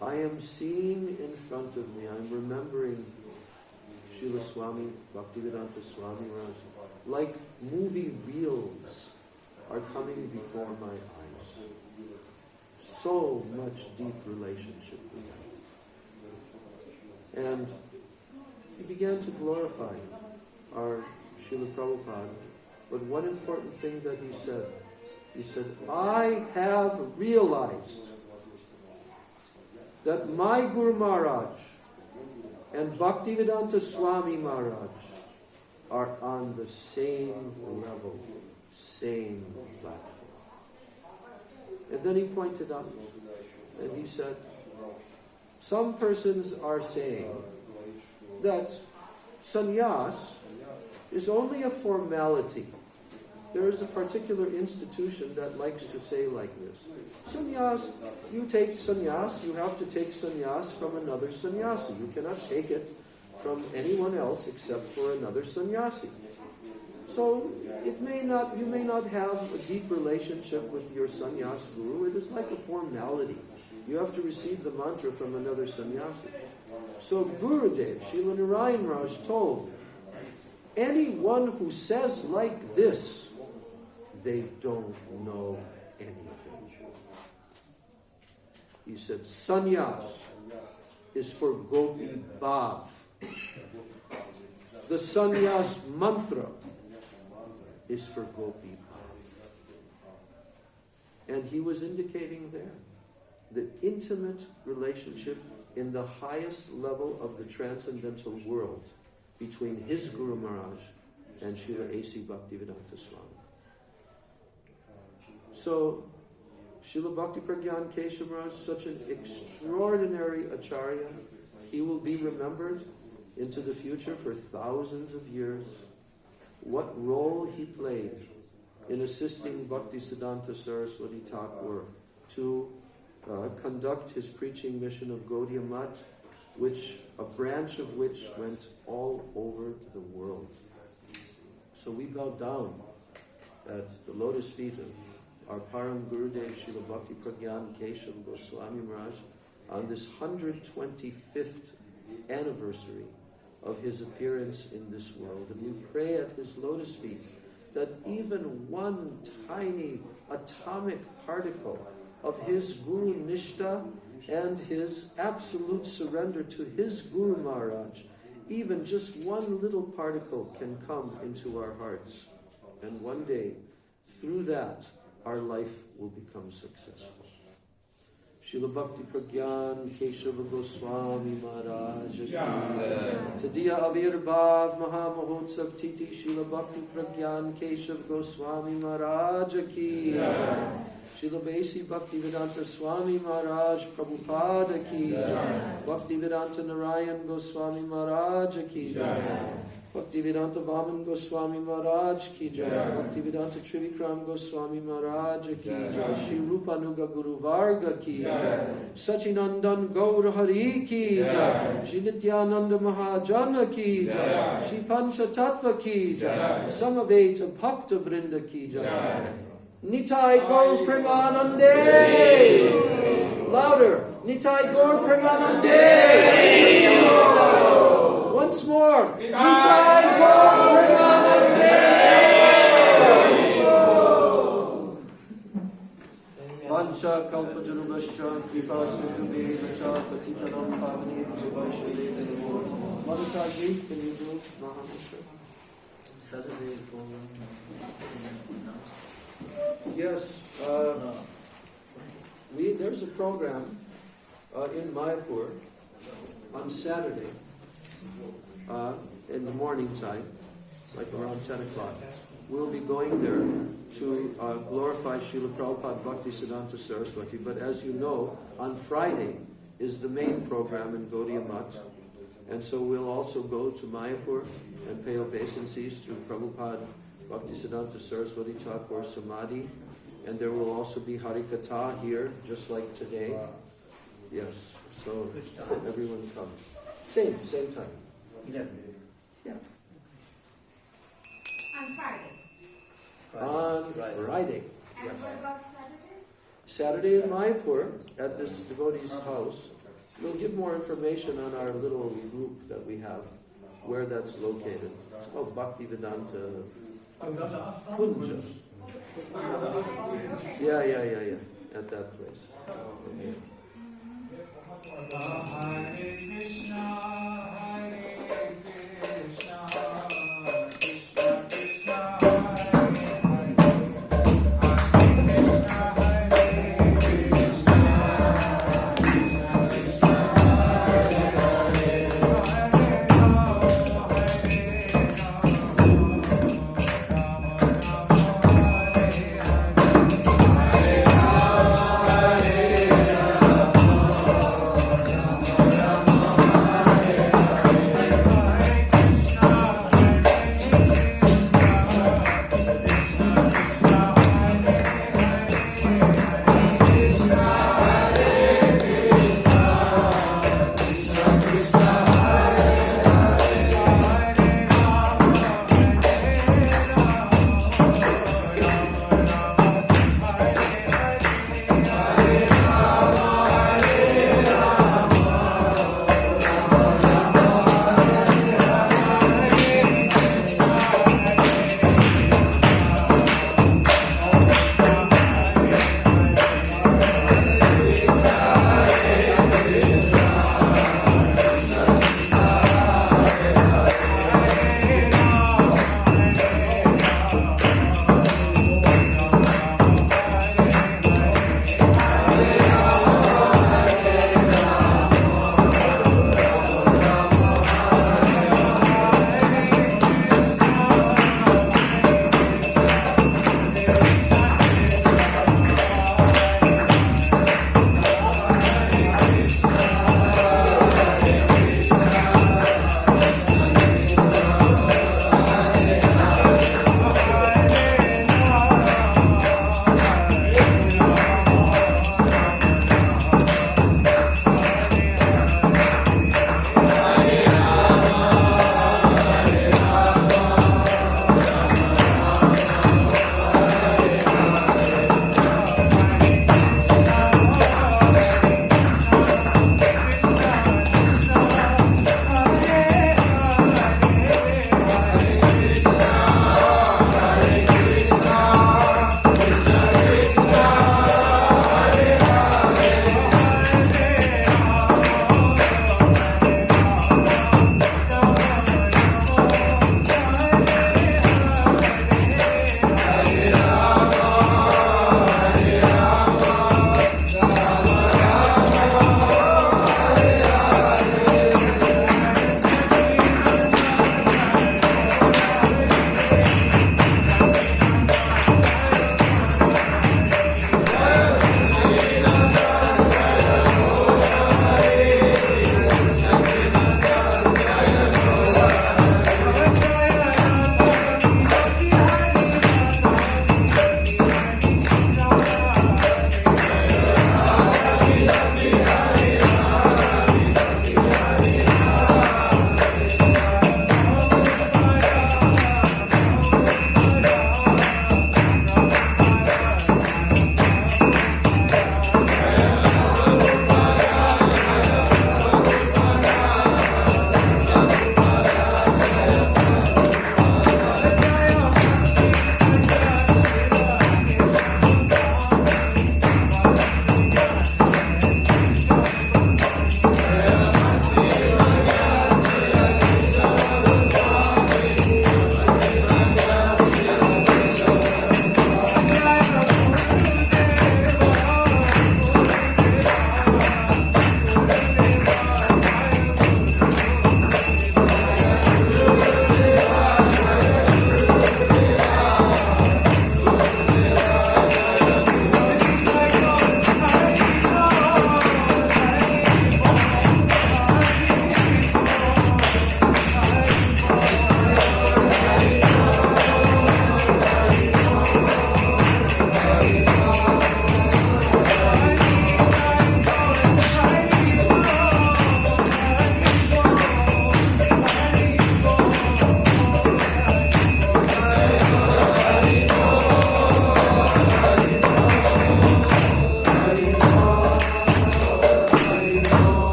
I am seeing in front of me, I'm remembering Srila Swami, Bhaktivedanta Swami Maharaj, like movie reels are coming before my eyes. So much deep relationship we have. And he began to glorify our Srila Prabhupada. But one important thing that he said, I have realized that my Guru Maharaj and Bhaktivedanta Swami Maharaj are on the same level, same platform. And then he pointed out, and he said, some persons are saying that sannyas is only a formality. There is a particular institution that likes to say like this. Sannyas, you take sannyas, you have to take sannyas from another sannyasi. You cannot take it from anyone else except for another sannyasi. So you may not have a deep relationship with your sannyas guru. It is like a formality. You have to receive the mantra from another sannyasi. So Gurudev, Srila Narayan Maharaj told, anyone who says like this, they don't know anything. He said, sannyas is for Gopi Bhav. The sannyas mantra is for Gopi Bhav. And he was indicating there the intimate relationship in the highest level of the transcendental world between his Guru Maharaj and Srila A.C. Bhaktivedanta Swami. So, Srila Bhakti Pragyan Keshav Maharaj, such an extraordinary acharya, he will be remembered into the future for thousands of years. What role he played in assisting Bhaktisiddhanta Saraswati Thakur to conduct his preaching mission of Gaudiya Math, a branch of which went all over the world. So we bow down at the lotus feet of our Param Gurudev Srila Bhakti Pragyan Keshav Goswami Maharaj on this 125th anniversary of his appearance in this world. And we pray at his lotus feet that even one tiny atomic particle of his Guru Nishta and his absolute surrender to his Guru Maharaj, even just one little particle can come into our hearts. And one day, through that, our life will become successful. Srila Bhakti Pragyan Keshav Goswami Maharaj Ki Tadiya Avirbhav Mahamahotsav Titi Srila Bhakti Pragyan Keshav Goswami Maharaj Ki Srila Besi Bhaktivedanta Swami Maharaj Prabhupada ki jai. Bhaktivedanta Narayan Goswami Maharaj ki jai. Bhaktivedanta Vaman Goswami Maharaj ki jai. Bhaktivedanta Trivikram Goswami Maharaj ki jai. Shri Rupanuga Guru Varga ki jai. Sachinandan Gaur Hari ki jai. Shri Nityananda Mahajana ki jai. Shri Pancha Tattva ki jai. Samaveta Bhakta Vrinda ki jai. Nitai Gaur Premanande. Louder. Nitai Gaur Premanande. Once more. Nitai Gaur Premanande. Vancha Kalpajanubhascha Kripa Sindhubheva Patitanam Pavanebhyo Vaishnavena Namo. Madhutaji, can you do Mahamantra? Saturday program. Yes, there's a program in Mayapur on Saturday in the morning time, like around 10 o'clock. We'll be going there to glorify Srila Prabhupada Bhaktisiddhanta Saraswati. But as you know, on Friday is the main program in Gaudiya Math. And so we'll also go to Mayapur and pay obeisances to Prabhupada Bhaktisiddhanta Saraswati Thakur Samadhi, and there will also be Harikatha here, just like today. Yes, so everyone comes. Same time. 11. Yeah. On Friday. On Friday. And what about Saturday? Saturday in Mayapur, at this devotee's house. We'll give more information on our little group that we have, where that's located. It's called Bhaktivedanta Kunja. Yeah. At that place. Okay. Hare Krishna, Hare Krishna, Krishna Krishna, Hare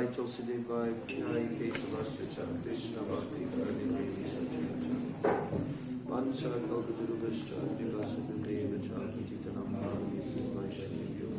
Jai Tulsi Devai Hari Kesavasya Krishna Bhakti Karnivedi Satyam Vancha Kalkaturu Vishta Divasa Deva Chakiti Tanam Bhavami Vaishnavyo